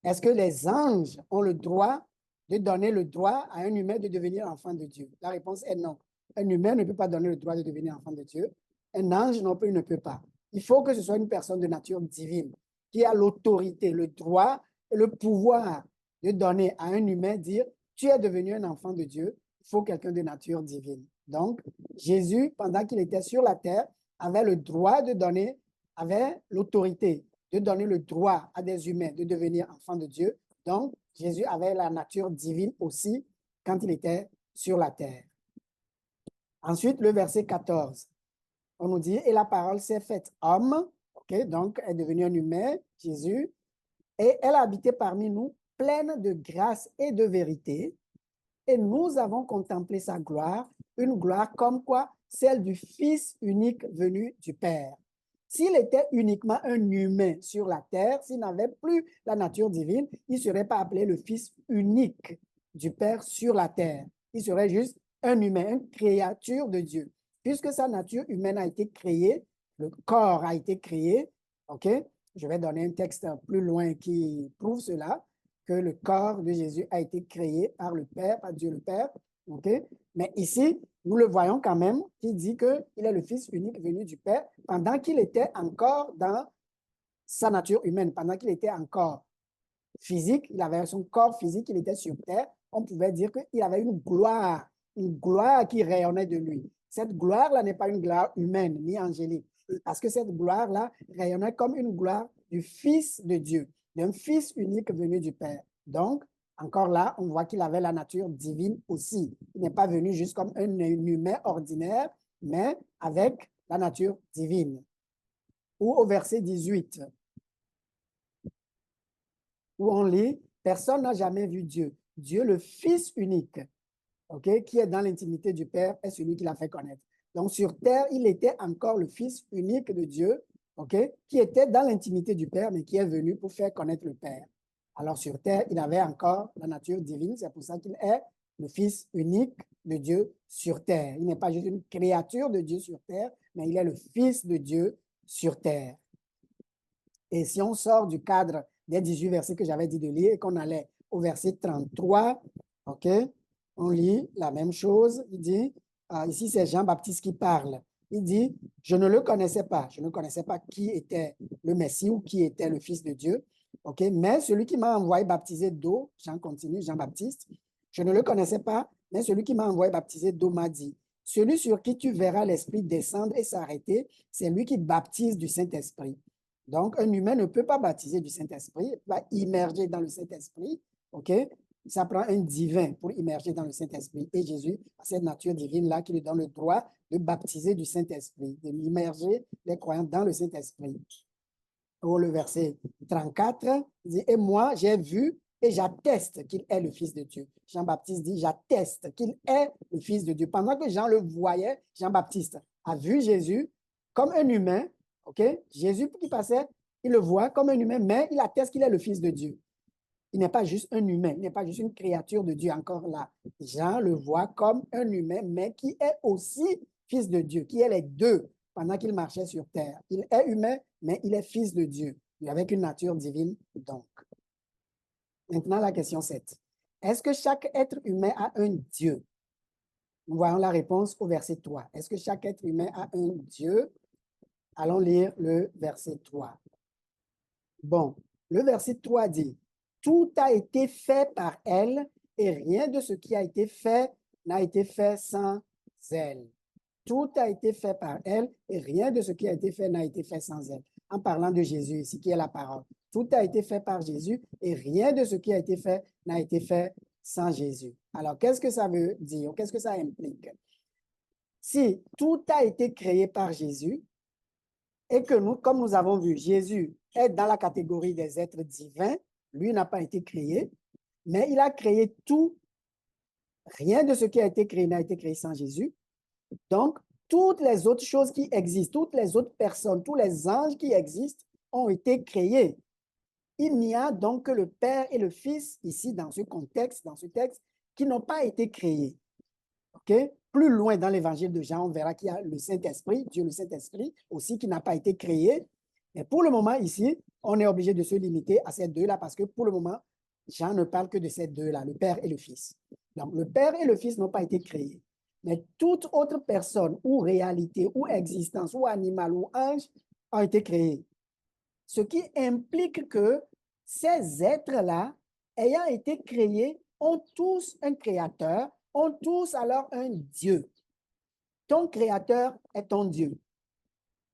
Est-ce que les anges ont le droit de donner le droit à un humain de devenir enfant de Dieu? La réponse est non. Un humain ne peut pas donner le droit de devenir enfant de Dieu. Un ange non plus ne peut pas. Il faut que ce soit une personne de nature divine qui a l'autorité, le droit et le pouvoir de donner à un humain, dire, tu es devenu un enfant de Dieu. Il faut quelqu'un de nature divine. Donc, Jésus, pendant qu'il était sur la terre, avait le droit de donner, avait l'autorité de donner le droit à des humains de devenir enfants de Dieu. Donc, Jésus avait la nature divine aussi quand il était sur la terre. Ensuite, le verset 14. On nous dit, et la parole s'est faite homme, okay, donc est devenue un humain, Jésus, et elle a habité parmi nous, pleine de grâce et de vérité, et nous avons contemplé sa gloire, une gloire comme quoi celle du Fils unique venu du Père. S'il était uniquement un humain sur la terre, s'il n'avait plus la nature divine, il ne serait pas appelé le Fils unique du Père sur la terre. Il serait juste un humain, une créature de Dieu. Puisque sa nature humaine a été créée, le corps a été créé, OK? Je vais donner un texte plus loin qui prouve cela, que le corps de Jésus a été créé par le Père, par Dieu le Père, OK? Mais ici, nous le voyons quand même, qui dit qu'il est le Fils unique venu du Père pendant qu'il était encore dans sa nature humaine, pendant qu'il était encore physique, il avait son corps physique, il était sur terre, on pouvait dire qu'il avait une gloire qui rayonnait de lui. Cette gloire-là n'est pas une gloire humaine ni angélique, parce que cette gloire-là rayonnait comme une gloire du Fils de Dieu, d'un Fils unique venu du Père. Donc, encore là, on voit qu'il avait la nature divine aussi. Il n'est pas venu juste comme un humain ordinaire, mais avec la nature divine. Ou au verset 18, où on lit, personne n'a jamais vu Dieu. Dieu, le Fils unique, okay, qui est dans l'intimité du Père, est celui qui l'a fait connaître. Donc, sur terre, il était encore le Fils unique de Dieu, okay, qui était dans l'intimité du Père, mais qui est venu pour faire connaître le Père. Alors, sur terre, il avait encore la nature divine. C'est pour ça qu'il est le Fils unique de Dieu sur terre. Il n'est pas juste une créature de Dieu sur terre, mais il est le Fils de Dieu sur terre. Et si on sort du cadre des 18 versets que j'avais dit de lire et qu'on allait au verset 33, OK, on lit la même chose. Il dit, ici c'est Jean-Baptiste qui parle. Il dit, je ne le connaissais pas. Je ne connaissais pas qui était le Messie ou qui était le Fils de Dieu. OK, mais celui qui m'a envoyé baptiser d'eau, Jean continue, Jean-Baptiste, je ne le connaissais pas, mais celui qui m'a envoyé baptiser d'eau m'a dit, celui sur qui tu verras l'Esprit descendre et s'arrêter, c'est lui qui baptise du Saint-Esprit. Donc, un humain ne peut pas baptiser du Saint-Esprit, il va immerger dans le Saint-Esprit, OK? Ça prend un divin pour immerger dans le Saint-Esprit. Et Jésus a cette nature divine-là qui lui donne le droit de baptiser du Saint-Esprit, de immerger les croyants dans le Saint-Esprit. Au le verset 34, il dit, et moi, j'ai vu et j'atteste qu'il est le Fils de Dieu. Jean-Baptiste dit, j'atteste qu'il est le Fils de Dieu. Pendant que Jean le voyait, Jean-Baptiste a vu Jésus comme un humain, OK? Jésus qui passait, il le voit comme un humain, mais il atteste qu'il est le Fils de Dieu. Il n'est pas juste un humain, il n'est pas juste une créature de Dieu encore là. Jean le voit comme un humain, mais qui est aussi Fils de Dieu, qui est les deux pendant qu'il marchait sur terre. Il est humain, mais il est Fils de Dieu, avec une nature divine donc. Maintenant, la question 7. Est-ce que chaque être humain a un Dieu? Nous voyons la réponse au verset 3. Est-ce que chaque être humain a un Dieu? Allons lire le verset 3. Bon, le verset 3 dit, « Tout a été fait par elle, et rien de ce qui a été fait n'a été fait sans elle. » Tout a été fait par elle, et rien de ce qui a été fait n'a été fait sans elle. En parlant de Jésus ici, qui est la parole. Tout a été fait par Jésus, et rien de ce qui a été fait n'a été fait sans Jésus. Alors, qu'est-ce que ça veut dire? Qu'est-ce que ça implique? Si tout a été créé par Jésus, et que nous, comme nous avons vu, Jésus est dans la catégorie des êtres divins, lui n'a pas été créé, mais il a créé tout. Rien de ce qui a été créé n'a été créé sans Jésus. Donc, toutes les autres choses qui existent, toutes les autres personnes, tous les anges qui existent ont été créés. Il n'y a donc que le Père et le Fils, ici, dans ce contexte, dans ce texte, qui n'ont pas été créés. OK? Plus loin dans l'évangile de Jean, on verra qu'il y a le Saint-Esprit, Dieu le Saint-Esprit, aussi qui n'a pas été créé. Mais pour le moment, ici, on est obligé de se limiter à ces deux-là parce que pour le moment, Jean ne parle que de ces deux-là, le Père et le Fils. Donc, le Père et le Fils n'ont pas été créés. Mais toute autre personne ou réalité ou existence ou animal ou ange ont été créés. Ce qui implique que ces êtres-là, ayant été créés, ont tous un créateur, ont tous alors un Dieu. Ton créateur est ton Dieu,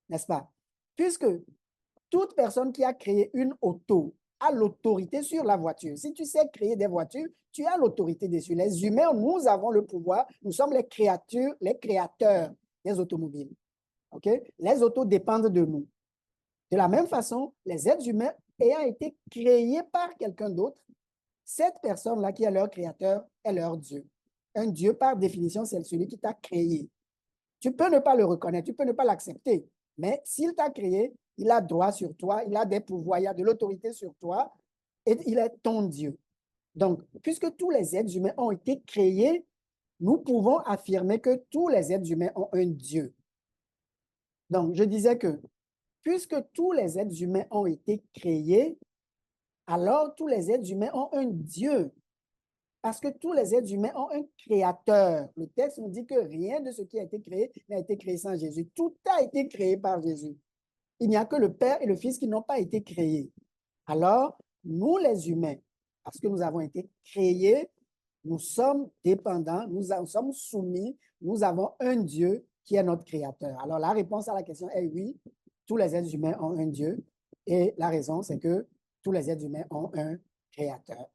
n'est-ce pas? Puisque toute personne qui a créé une auto a l'autorité sur la voiture. Si tu sais créer des voitures, tu as l'autorité dessus. Les humains, nous avons le pouvoir, nous sommes les créateurs des automobiles. Okay? Les autos dépendent de nous. De la même façon, les êtres humains ayant été créés par quelqu'un d'autre, cette personne-là qui est leur créateur est leur Dieu. Un Dieu, par définition, c'est celui qui t'a créé. Tu peux ne pas le reconnaître, tu peux ne pas l'accepter, Mais s'il t'a créé, il a droit sur toi, il a des pouvoirs, il a de l'autorité sur toi et il est ton Dieu. Donc, puisque tous les êtres humains ont été créés, nous pouvons affirmer que tous les êtres humains ont un Dieu. Donc, je disais que puisque tous les êtres humains ont été créés, alors tous les êtres humains ont un Dieu. Parce que tous les êtres humains ont un créateur. Le texte nous dit que rien de ce qui a été créé n'a été créé sans Jésus. Tout a été créé par Jésus. Il n'y a que le Père et le Fils qui n'ont pas été créés. Alors, nous les humains, parce que nous avons été créés, nous sommes dépendants, nous sommes soumis, nous avons un Dieu qui est notre créateur. Alors, la réponse à la question est oui, tous les êtres humains ont un Dieu. Et la raison, c'est que tous les êtres humains ont un créateur.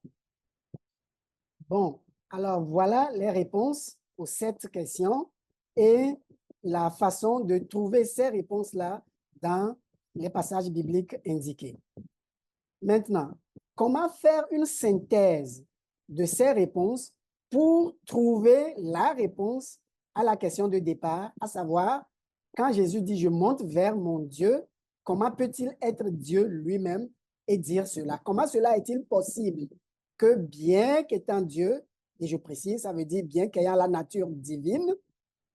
Bon, alors voilà les réponses aux 7 questions et la façon de trouver ces réponses-là dans les passages bibliques indiqués. Maintenant, comment faire une synthèse de ces réponses pour trouver la réponse à la question de départ, à savoir, quand Jésus dit « Je monte vers mon Dieu », comment peut-il être Dieu lui-même et dire cela? Comment cela est-il possible que bien qu'étant Dieu, et je précise, ça veut dire bien qu'ayant la nature divine,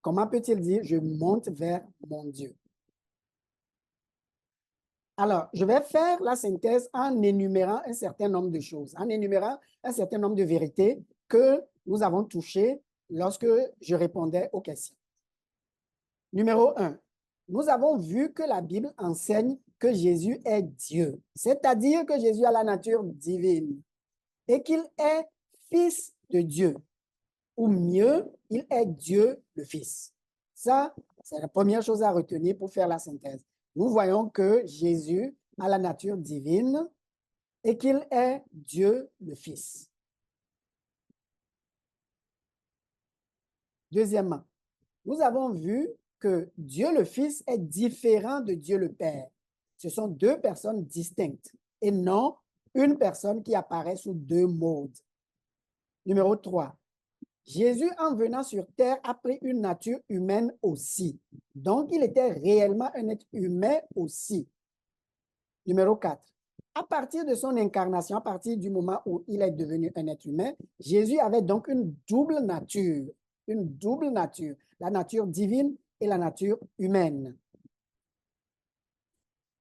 comment peut-il dire « Je monte vers mon Dieu » ? Alors, je vais faire la synthèse en énumérant un certain nombre de choses, en énumérant un certain nombre de vérités que nous avons touchées lorsque je répondais aux questions. Numéro 1, nous avons vu que la Bible enseigne que Jésus est Dieu, c'est-à-dire que Jésus a la nature divine et qu'il est fils de Dieu, ou mieux, il est Dieu le Fils. Ça, c'est la première chose à retenir pour faire la synthèse. Nous voyons que Jésus a la nature divine et qu'il est Dieu le Fils. Deuxièmement, nous avons vu que Dieu le Fils est différent de Dieu le Père. Ce sont deux personnes distinctes et non une personne qui apparaît sous deux modes. Numéro 3. Jésus, en venant sur terre, a pris une nature humaine aussi. Donc, il était réellement un être humain aussi. Numéro 4. À partir de son incarnation, à partir du moment où il est devenu un être humain, Jésus avait donc une double nature, la nature divine et la nature humaine.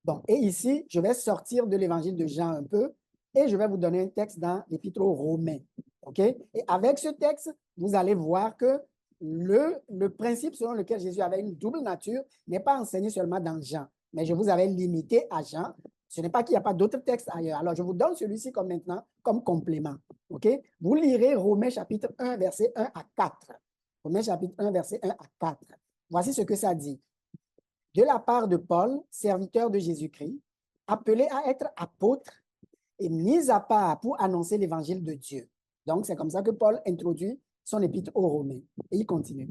Bon, et ici, je vais sortir de l'évangile de Jean un peu et je vais vous donner un texte dans l'Épître aux Romains. OK? Et avec ce texte, vous allez voir que le principe selon lequel Jésus avait une double nature n'est pas enseigné seulement dans Jean, mais je vous avais limité à Jean. Ce n'est pas qu'il n'y a pas d'autres textes ailleurs. Alors, je vous donne celui-ci comme maintenant, comme complément. OK? Vous lirez Romains chapitre 1, verset 1 à 4. Romains chapitre 1, verset 1 à 4. Voici ce que ça dit. De la part de Paul, serviteur de Jésus-Christ, appelé à être apôtre et mis à part pour annoncer l'évangile de Dieu. Donc, c'est comme ça que Paul introduit son épître aux Romains. Et il continue.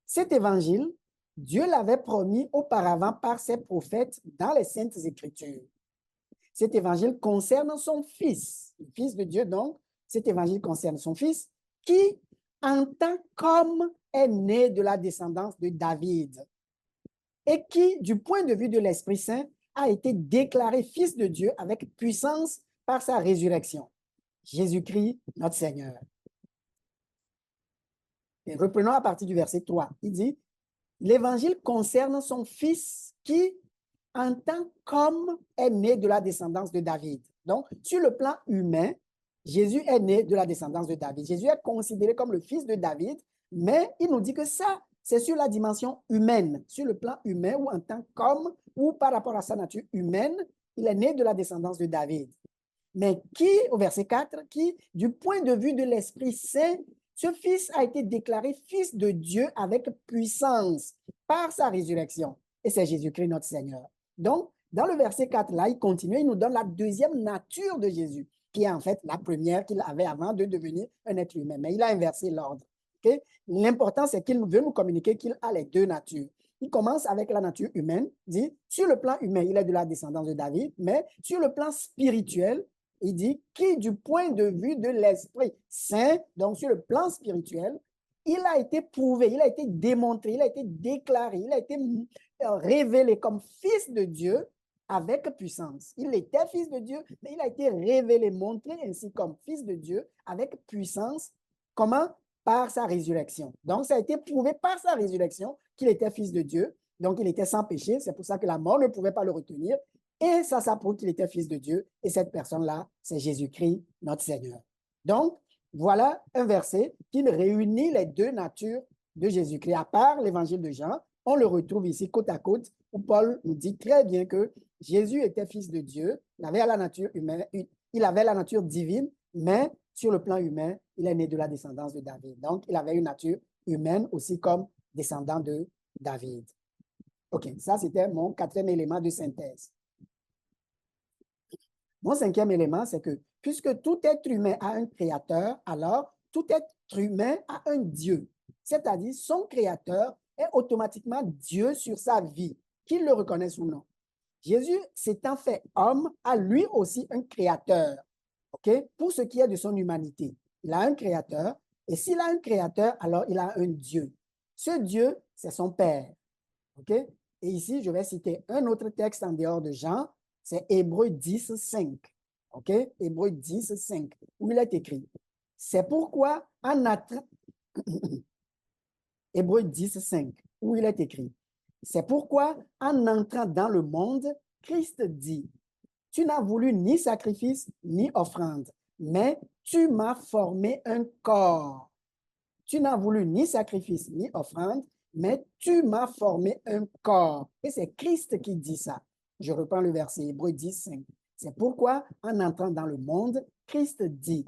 Cet évangile, Dieu l'avait promis auparavant par ses prophètes dans les Saintes Écritures. Cet évangile concerne son Fils, le Fils de Dieu donc. Cet évangile concerne son Fils qui, en tant qu'homme, est né de la descendance de David et qui, du point de vue de l'Esprit Saint, a été déclaré Fils de Dieu avec puissance par sa résurrection. Jésus-Christ, notre Seigneur. Et reprenons à partir du verset 3. Il dit, l'Évangile concerne son Fils qui, en tant qu'homme, est né de la descendance de David. Donc, sur le plan humain, Jésus est né de la descendance de David. Jésus est considéré comme le fils de David, mais il nous dit que ça, c'est sur la dimension humaine, sur le plan humain ou en tant qu'homme ou par rapport à sa nature humaine, il est né de la descendance de David. Mais qui, au verset 4, qui, du point de vue de l'Esprit Saint, ce Fils a été déclaré Fils de Dieu avec puissance par sa résurrection. Et c'est Jésus-Christ notre Seigneur. Donc, dans le verset 4, là, il continue, il nous donne la deuxième nature de Jésus, qui est en fait la première qu'il avait avant de devenir un être humain. Mais il a inversé l'ordre. Okay? L'important, c'est qu'il veut nous communiquer qu'il a les deux natures. Il commence avec la nature humaine, dit, sur le plan humain, il est de la descendance de David, mais sur le plan spirituel, il dit, qui du point de vue de l'Esprit Saint, donc sur le plan spirituel, il a été prouvé, il a été démontré, il a été déclaré, il a été révélé comme fils de Dieu avec puissance. Il était fils de Dieu, mais il a été révélé, montré ainsi comme fils de Dieu avec puissance. Comment? Par sa résurrection. Donc, ça a été prouvé par sa résurrection qu'il était fils de Dieu. Donc, il était sans péché. C'est pour ça que la mort ne pouvait pas le retenir. Et ça prouve qu'il était fils de Dieu. Et cette personne-là, c'est Jésus-Christ, notre Seigneur. Donc, voilà un verset qui réunit les deux natures de Jésus-Christ. À part l'évangile de Jean, on le retrouve ici côte à côte, où Paul nous dit très bien que Jésus était fils de Dieu, il avait la nature humaine, il avait la nature divine, mais sur le plan humain, il est né de la descendance de David. Donc, il avait une nature humaine aussi comme descendant de David. OK, ça c'était mon 4e élément de synthèse. Mon 5e élément, c'est que puisque tout être humain a un créateur, alors tout être humain a un Dieu. C'est-à-dire son créateur est automatiquement Dieu sur sa vie, qu'il le reconnaisse ou non. Jésus, s'étant fait homme, a lui aussi un créateur, OK? Pour ce qui est de son humanité. Il a un créateur, et s'il a un créateur, alors il a un Dieu. Ce Dieu, c'est son Père, OK? Et ici, je vais citer un autre texte en dehors de Jean, c'est Hébreux 10, 5, OK? Hébreux 10, 5, où il est écrit, c'est pourquoi en Hébreux 10, 5, où il est écrit, c'est pourquoi, en entrant dans le monde, Christ dit, tu n'as voulu ni sacrifice ni offrande, mais tu m'as formé un corps. Tu n'as voulu ni sacrifice ni offrande, mais tu m'as formé un corps. Et c'est Christ qui dit ça. Je reprends le verset Hébreux 10, 5. C'est pourquoi, en entrant dans le monde, Christ dit,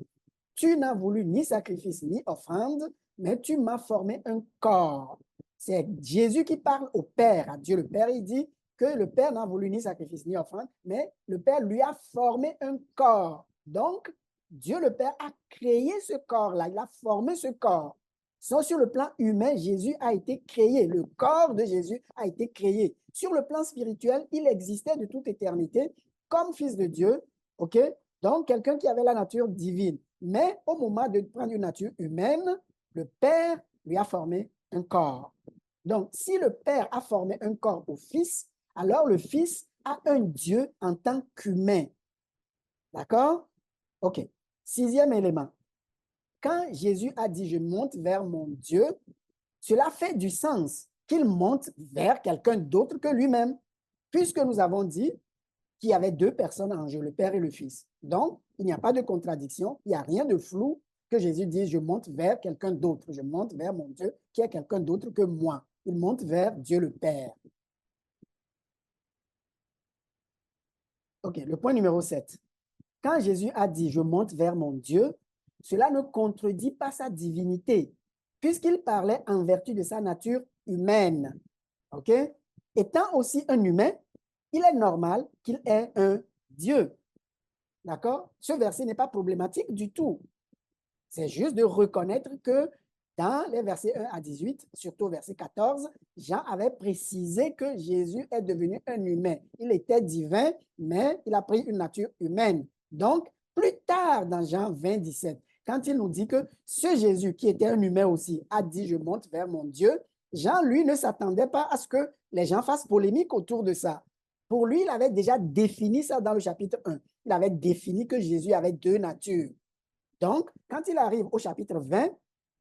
tu n'as voulu ni sacrifice ni offrande, mais tu m'as formé un corps. C'est Jésus qui parle au Père, à Dieu le Père. Il dit que le Père n'a voulu ni sacrifice ni offrande, mais le Père lui a formé un corps. Donc, Dieu le Père a créé ce corps-là, il a formé ce corps. Sur le plan humain, Jésus a été créé, le corps de Jésus a été créé. Sur le plan spirituel, il existait de toute éternité comme fils de Dieu, OK? Donc, quelqu'un qui avait la nature divine. Mais au moment de prendre une nature humaine, le Père lui a formé un corps. Donc, si le Père a formé un corps au Fils, alors le Fils a un Dieu en tant qu'humain. D'accord? OK. 6e élément. Quand Jésus a dit « je monte vers mon Dieu », cela fait du sens qu'il monte vers quelqu'un d'autre que lui-même, puisque nous avons dit qu'il y avait deux personnes en jeu, le Père et le Fils. Donc, il n'y a pas de contradiction, il n'y a rien de flou que Jésus dise « je monte vers quelqu'un d'autre, je monte vers mon Dieu qui est quelqu'un d'autre que moi ». Il monte vers Dieu le Père. OK, le point numéro 7. Quand Jésus a dit « je monte vers mon Dieu », cela ne contredit pas sa divinité, puisqu'il parlait en vertu de sa nature humaine. OK? Étant aussi un humain, il est normal qu'il ait un Dieu. D'accord? Ce verset n'est pas problématique du tout. C'est juste de reconnaître que dans les versets 1 à 18, surtout verset 14, Jean avait précisé que Jésus est devenu un humain. Il était divin, mais il a pris une nature humaine. Donc, plus tard dans Jean 20, 17, quand il nous dit que ce Jésus qui était un humain aussi a dit « je monte vers mon Dieu », Jean, lui, ne s'attendait pas à ce que les gens fassent polémique autour de ça. Pour lui, il avait déjà défini ça dans le chapitre 1. Il avait défini que Jésus avait deux natures. Donc, quand il arrive au chapitre 20,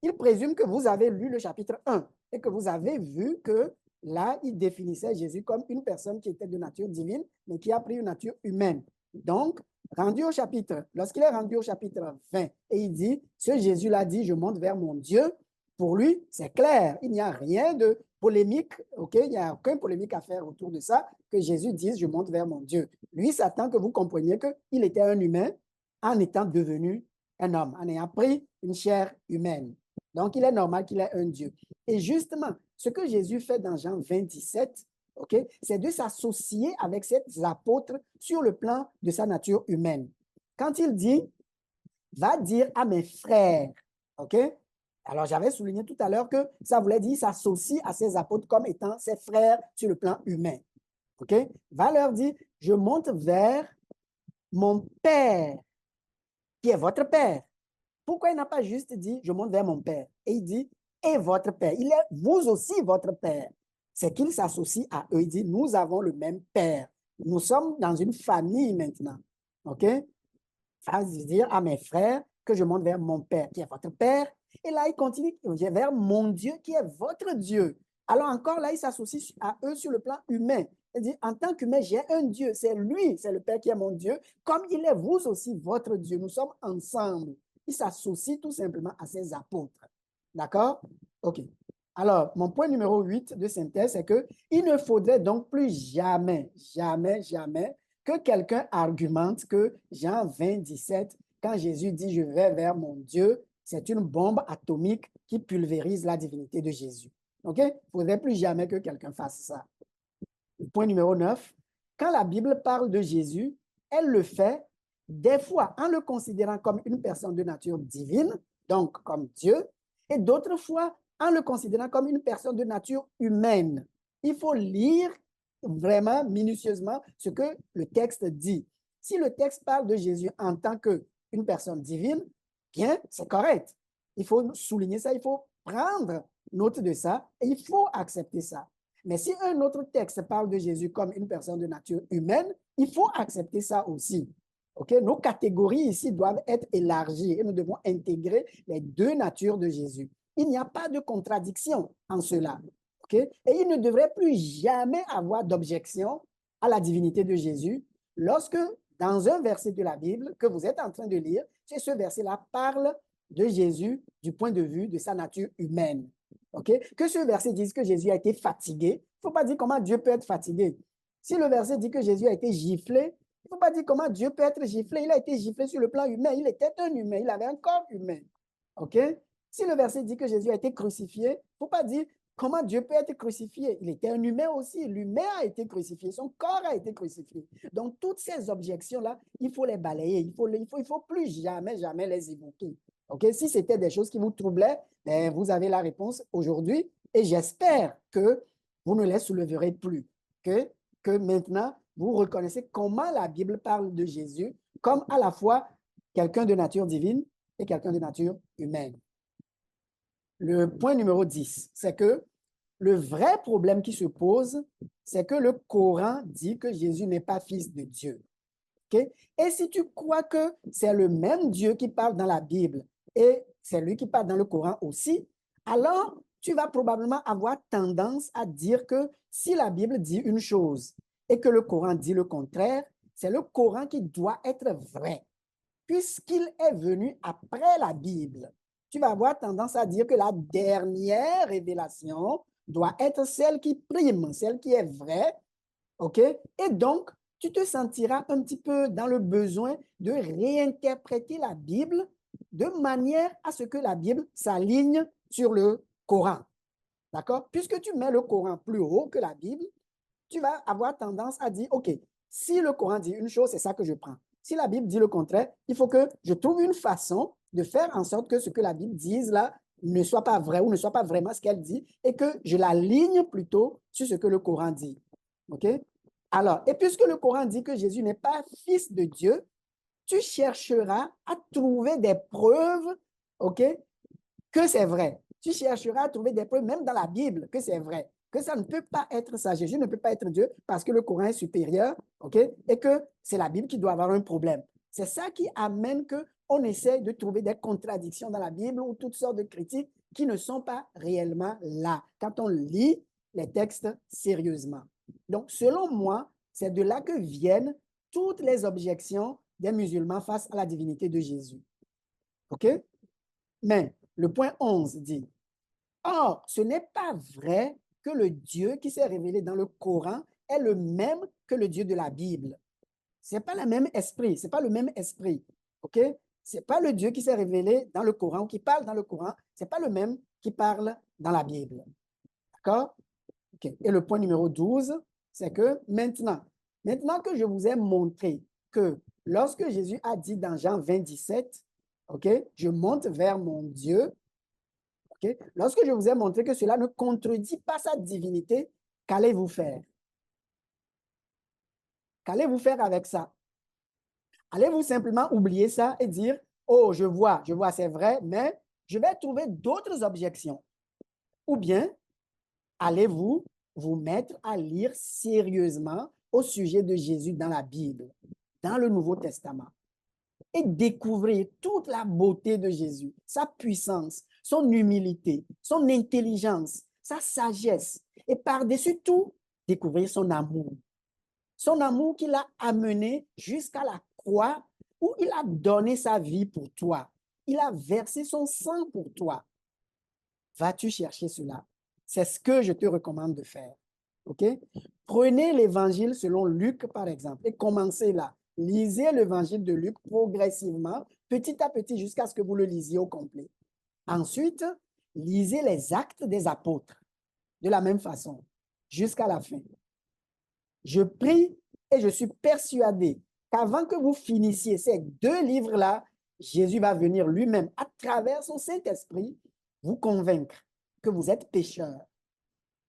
il présume que vous avez lu le chapitre 1 et que vous avez vu que là, il définissait Jésus comme une personne qui était de nature divine, mais qui a pris une nature humaine. Donc, lorsqu'il est rendu au chapitre 20 et il dit, ce Jésus-là dit, je monte vers mon Dieu, pour lui, c'est clair, il n'y a rien de polémique, OK? Il n'y a aucune polémique à faire autour de ça, que Jésus dise, je monte vers mon Dieu. Lui s'attend que vous compreniez qu'il était un humain en étant devenu un homme, en ayant pris une chair humaine. Donc, il est normal qu'il ait un Dieu. Et justement, ce que Jésus fait dans Jean 27, okay, c'est de s'associer avec ces apôtres sur le plan de sa nature humaine. Quand il dit, va dire à mes frères, OK? Alors, j'avais souligné tout à l'heure que ça voulait dire s'associe à ses apôtres comme étant ses frères sur le plan humain. OK? Va leur dire, je monte vers mon Père, qui est votre Père. Pourquoi il n'a pas juste dit, je monte vers mon Père? Et il dit, et votre Père. Il est vous aussi votre Père. c'est qu'il s'associe à eux. Il dit, nous avons le même père. Nous sommes dans une famille maintenant. OK? Ça veut dire à mes frères que je monte vers mon père, qui est votre père. Et là, il continue vers mon Dieu, qui est votre Dieu. Alors encore là, il s'associe à eux sur le plan humain. Il dit, en tant qu'humain, j'ai un Dieu. C'est lui, c'est le Père qui est mon Dieu, comme il est vous aussi, votre Dieu. Nous sommes ensemble. Il s'associe tout simplement à ses apôtres. D'accord? OK. Alors, mon point numéro 8 de synthèse, c'est qu'il ne faudrait donc plus jamais, jamais, jamais que quelqu'un argumente que Jean 20, 17, quand Jésus dit « Je vais vers mon Dieu », c'est une bombe atomique qui pulvérise la divinité de Jésus. OK? Il ne faudrait plus jamais que quelqu'un fasse ça. Point numéro 9, quand la Bible parle de Jésus, elle le fait des fois en le considérant comme une personne de nature divine, donc comme Dieu, et d'autres fois en le considérant comme une personne de nature humaine. Il faut lire vraiment minutieusement ce que le texte dit. Si le texte parle de Jésus en tant qu'une personne divine, bien, c'est correct. Il faut souligner ça, il faut prendre note de ça et il faut accepter ça. Mais si un autre texte parle de Jésus comme une personne de nature humaine, il faut accepter ça aussi. Okay? Nos catégories ici doivent être élargies et nous devons intégrer les deux natures de Jésus. Il n'y a pas de contradiction en cela. Okay? Et il ne devrait plus jamais avoir d'objection à la divinité de Jésus lorsque, dans un verset de la Bible que vous êtes en train de lire, ce verset-là parle de Jésus du point de vue de sa nature humaine. Okay? Que ce verset dise que Jésus a été fatigué, il ne faut pas dire comment Dieu peut être fatigué. Si le verset dit que Jésus a été giflé, il ne faut pas dire comment Dieu peut être giflé. Il a été giflé sur le plan humain. Il était un humain. Il avait un corps humain. OK? Si le verset dit que Jésus a été crucifié, il ne faut pas dire comment Dieu peut être crucifié. Il était un humain aussi. L'humain a été crucifié. Son corps a été crucifié. Donc, toutes ces objections-là, il faut les balayer. Il faut plus jamais, jamais les évoquer. OK? Si c'était des choses qui vous troublaient, ben, vous avez la réponse aujourd'hui et j'espère que vous ne les souleverez plus. Que maintenant, vous reconnaissez comment la Bible parle de Jésus comme à la fois quelqu'un de nature divine et quelqu'un de nature humaine. Le point numéro 10, c'est que le vrai problème qui se pose, c'est que le Coran dit que Jésus n'est pas fils de Dieu. Okay? Et si tu crois que c'est le même Dieu qui parle dans la Bible et c'est lui qui parle dans le Coran aussi, alors tu vas probablement avoir tendance à dire que si la Bible dit une chose et que le Coran dit le contraire, c'est le Coran qui doit être vrai, puisqu'il est venu après la Bible. Tu vas avoir tendance à dire que la dernière révélation doit être celle qui prime, celle qui est vraie, OK? Et donc, tu te sentiras un petit peu dans le besoin de réinterpréter la Bible de manière à ce que la Bible s'aligne sur le Coran. D'accord? Puisque tu mets le Coran plus haut que la Bible, tu vas avoir tendance à dire, OK, si le Coran dit une chose, c'est ça que je prends. Si la Bible dit le contraire, il faut que je trouve une façon de faire en sorte que ce que la Bible dise là ne soit pas vrai ou ne soit pas vraiment ce qu'elle dit et que je l'aligne plutôt sur ce que le Coran dit. OK? Alors, et puisque le Coran dit que Jésus n'est pas fils de Dieu, tu chercheras à trouver des preuves, OK, que c'est vrai. Tu chercheras à trouver des preuves, même dans la Bible, que c'est vrai, que ça ne peut pas être ça. Jésus ne peut pas être Dieu parce que le Coran est supérieur, OK, et que c'est la Bible qui doit avoir un problème. C'est ça qui amène qu'on essaie de trouver des contradictions dans la Bible ou toutes sortes de critiques qui ne sont pas réellement là, quand on lit les textes sérieusement. Donc, selon moi, c'est de là que viennent toutes les objections des musulmans face à la divinité de Jésus. OK? Mais le point 11 dit, « Or, ce n'est pas vrai que le Dieu qui s'est révélé dans le Coran est le même que le Dieu de la Bible. » Ce n'est pas le même esprit, ce n'est pas le même esprit. OK? Ce n'est pas le Dieu qui s'est révélé dans le Coran ou qui parle dans le Coran, ce n'est pas le même qui parle dans la Bible. D'accord? Okay. Et le point numéro 12, c'est que maintenant que je vous ai montré que lorsque Jésus a dit dans Jean 20, 17, OK, je monte vers mon Dieu, OK, lorsque je vous ai montré que cela ne contredit pas sa divinité, qu'allez-vous faire? Qu'allez-vous faire avec ça? Allez-vous simplement oublier ça et dire, oh, je vois, c'est vrai, mais je vais trouver d'autres objections. Ou bien, allez-vous vous mettre à lire sérieusement au sujet de Jésus dans la Bible, dans le Nouveau Testament, et découvrir toute la beauté de Jésus, sa puissance, son humilité, son intelligence, sa sagesse, et par-dessus tout, découvrir son amour. Son amour qui l'a amené jusqu'à la croix où il a donné sa vie pour toi. Il a versé son sang pour toi. Vas-tu chercher cela? C'est ce que je te recommande de faire. OK? Prenez l'évangile selon Luc, par exemple, et commencez là. Lisez l'évangile de Luc progressivement, petit à petit, jusqu'à ce que vous le lisiez au complet. Ensuite, lisez les actes des apôtres de la même façon, jusqu'à la fin. Je prie et je suis persuadé qu'avant que vous finissiez ces 2 livres-là, Jésus va venir lui-même, à travers son Saint-Esprit, vous convaincre que vous êtes pécheur.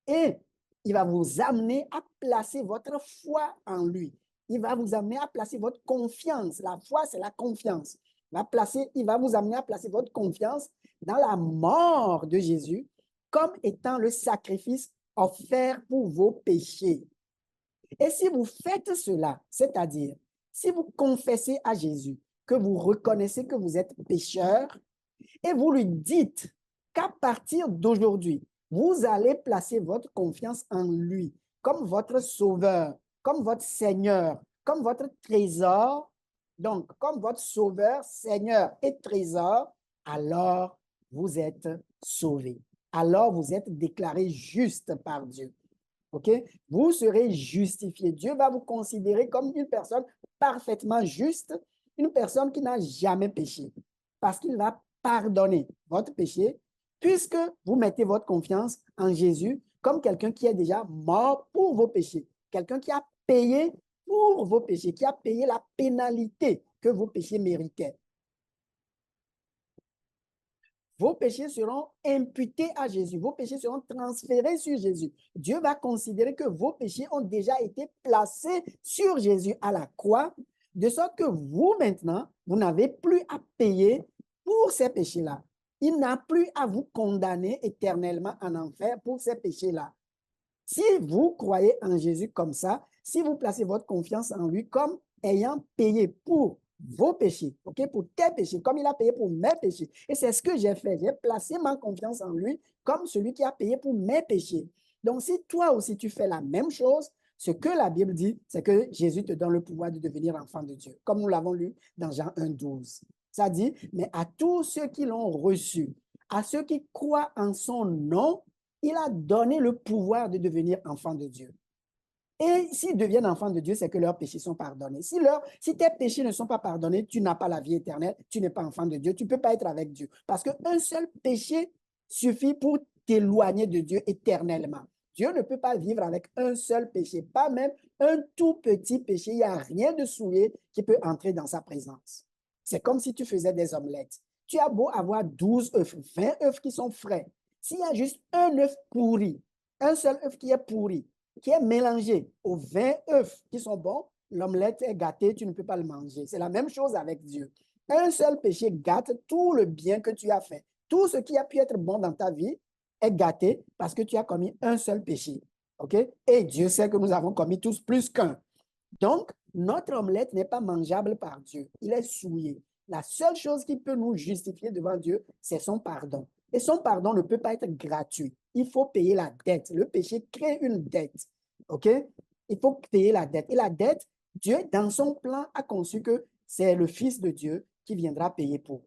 Et il va vous amener à placer votre foi en lui. Il va vous amener à placer votre confiance. La foi, c'est la confiance. Il va vous amener à placer votre confiance dans la mort de Jésus comme étant le sacrifice offert pour vos péchés. Et si vous faites cela, c'est-à-dire si vous confessez à Jésus que vous reconnaissez que vous êtes pécheur et vous lui dites qu'à partir d'aujourd'hui, vous allez placer votre confiance en lui comme votre sauveur, comme votre Seigneur, comme votre trésor, donc comme votre sauveur, Seigneur et trésor, alors vous êtes sauvé. Alors vous êtes déclaré juste par Dieu. OK? Vous serez justifié. Dieu va vous considérer comme une personne parfaitement juste, une personne qui n'a jamais péché, parce qu'il va pardonner votre péché, puisque vous mettez votre confiance en Jésus comme quelqu'un qui est déjà mort pour vos péchés, quelqu'un qui a payé pour vos péchés, qui a payé la pénalité que vos péchés méritaient. Vos péchés seront imputés à Jésus. Vos péchés seront transférés sur Jésus. Dieu va considérer que vos péchés ont déjà été placés sur Jésus à la croix, de sorte que vous, maintenant, vous n'avez plus à payer pour ces péchés-là. Il n'a plus à vous condamner éternellement en enfer pour ces péchés-là. Si vous croyez en Jésus comme ça, si vous placez votre confiance en lui comme ayant payé pour vos péchés, OK, pour tes péchés, comme il a payé pour mes péchés. Et c'est ce que j'ai fait. J'ai placé ma confiance en lui comme celui qui a payé pour mes péchés. Donc, si toi aussi tu fais la même chose, ce que la Bible dit, c'est que Jésus te donne le pouvoir de devenir enfant de Dieu, comme nous l'avons lu dans Jean 1,12. Ça dit, mais à tous ceux qui l'ont reçu, à ceux qui croient en son nom, il a donné le pouvoir de devenir enfant de Dieu. Et s'ils deviennent enfants de Dieu, c'est que leurs péchés sont pardonnés. Si tes péchés ne sont pas pardonnés, tu n'as pas la vie éternelle, tu n'es pas enfant de Dieu, tu ne peux pas être avec Dieu. Parce qu'un seul péché suffit pour t'éloigner de Dieu éternellement. Dieu ne peut pas vivre avec un seul péché, pas même un tout petit péché. Il n'y a rien de souillé qui peut entrer dans sa présence. C'est comme si tu faisais des omelettes. Tu as beau avoir 12 œufs, 20 œufs qui sont frais. S'il y a juste un œuf pourri, un seul œuf qui est pourri, qui est mélangé aux 20 œufs qui sont bons, l'omelette est gâtée, tu ne peux pas le manger. C'est la même chose avec Dieu. Un seul péché gâte tout le bien que tu as fait. Tout ce qui a pu être bon dans ta vie est gâté parce que tu as commis un seul péché. OK? Et Dieu sait que nous avons commis tous plus qu'un. Donc, notre omelette n'est pas mangeable par Dieu. Il est souillé. La seule chose qui peut nous justifier devant Dieu, c'est son pardon. Et son pardon ne peut pas être gratuit. Il faut payer la dette. Le péché crée une dette. OK? Il faut payer la dette. Et la dette, Dieu, dans son plan, a conçu que c'est le Fils de Dieu qui viendra payer pour.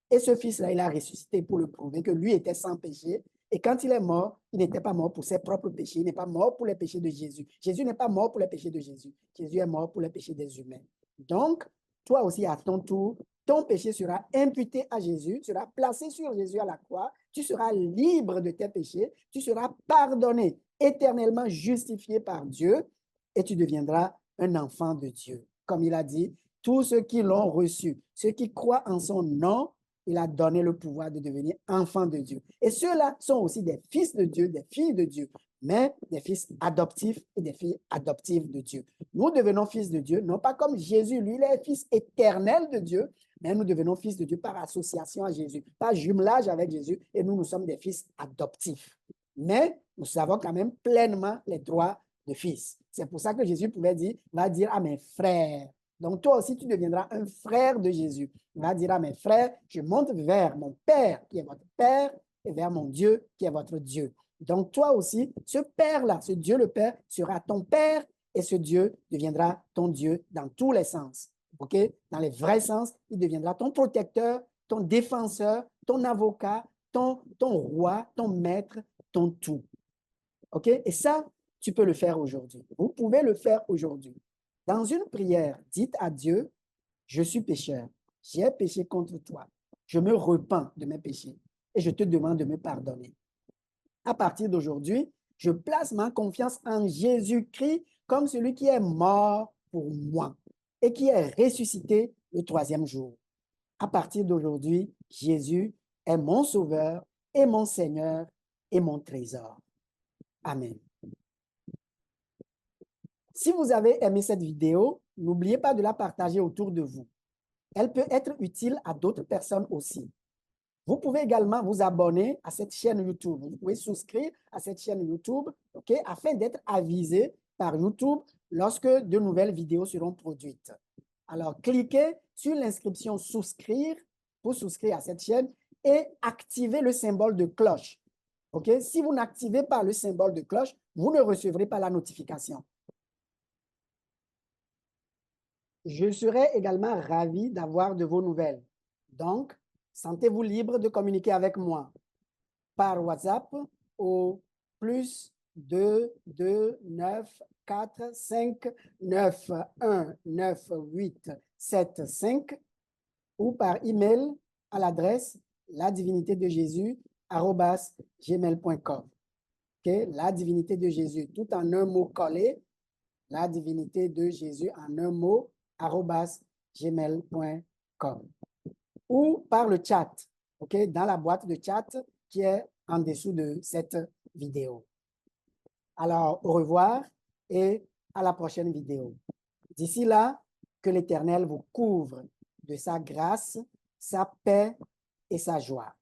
Et ce Fils-là, il a ressuscité pour le prouver que lui était sans péché. Et quand il est mort, il n'était pas mort pour ses propres péchés. Il n'est pas mort pour les péchés de Jésus. Jésus n'est pas mort pour les péchés de Jésus. Jésus est mort pour les péchés des humains. Donc, toi aussi, à ton tour, ton péché sera imputé à Jésus, sera placé sur Jésus à la croix. Tu seras libre de tes péchés. Tu seras pardonné, éternellement justifié par Dieu. Et tu deviendras un enfant de Dieu. Comme il a dit, tous ceux qui l'ont reçu, ceux qui croient en son nom, il a donné le pouvoir de devenir enfant de Dieu. Et ceux-là sont aussi des fils de Dieu, des filles de Dieu, mais des fils adoptifs et des filles adoptives de Dieu. Nous devenons fils de Dieu, non pas comme Jésus, lui, il est fils éternel de Dieu, mais nous devenons fils de Dieu par association à Jésus, par jumelage avec Jésus, et nous sommes des fils adoptifs. mais nous savons quand même pleinement les droits de fils. C'est pour ça que Jésus pouvait dire, va dire à mes frères. Donc toi aussi, tu deviendras un frère de Jésus. Il va dire à mes frères, je monte vers mon Père qui est votre Père et vers mon Dieu qui est votre Dieu. Donc toi aussi, ce Père-là, ce Dieu le Père sera ton Père et ce Dieu deviendra ton Dieu dans tous les sens. OK? Dans les vrais sens, il deviendra ton protecteur, ton défenseur, ton avocat, ton roi, ton maître, ton tout. OK? Et ça, tu peux le faire aujourd'hui. Vous pouvez le faire aujourd'hui. Dans une prière, dites à Dieu, je suis pécheur, j'ai péché contre toi, je me repens de mes péchés et je te demande de me pardonner. À partir d'aujourd'hui, je place ma confiance en Jésus-Christ comme celui qui est mort pour moi et qui est ressuscité le troisième jour. À partir d'aujourd'hui, Jésus est mon sauveur et mon Seigneur et mon trésor. Amen. Si vous avez aimé cette vidéo, n'oubliez pas de la partager autour de vous. Elle peut être utile à d'autres personnes aussi. Vous pouvez également vous abonner à cette chaîne YouTube. Vous pouvez souscrire à cette chaîne YouTube, OK, afin d'être avisé par YouTube lorsque de nouvelles vidéos seront produites. Alors, cliquez sur l'inscription « Souscrire » pour souscrire à cette chaîne et activez le symbole de cloche. OK? Si vous n'activez pas le symbole de cloche, vous ne recevrez pas la notification. Je serai également ravi d'avoir de vos nouvelles. Donc, sentez-vous libre de communiquer avec moi par WhatsApp au plus 2 2 9 4 5 9 1 9 8 7 5 ou par email à l'adresse ladivinitédejésus@gmail.com. Okay? La divinité de Jésus, tout en un mot collé, la divinité de Jésus en un mot, @gmail.com. Ou par le chat, okay? Dans la boîte de chat qui est en dessous de cette vidéo. Alors, au revoir et à la prochaine vidéo. D'ici là, que l'Éternel vous couvre de sa grâce, sa paix et sa joie.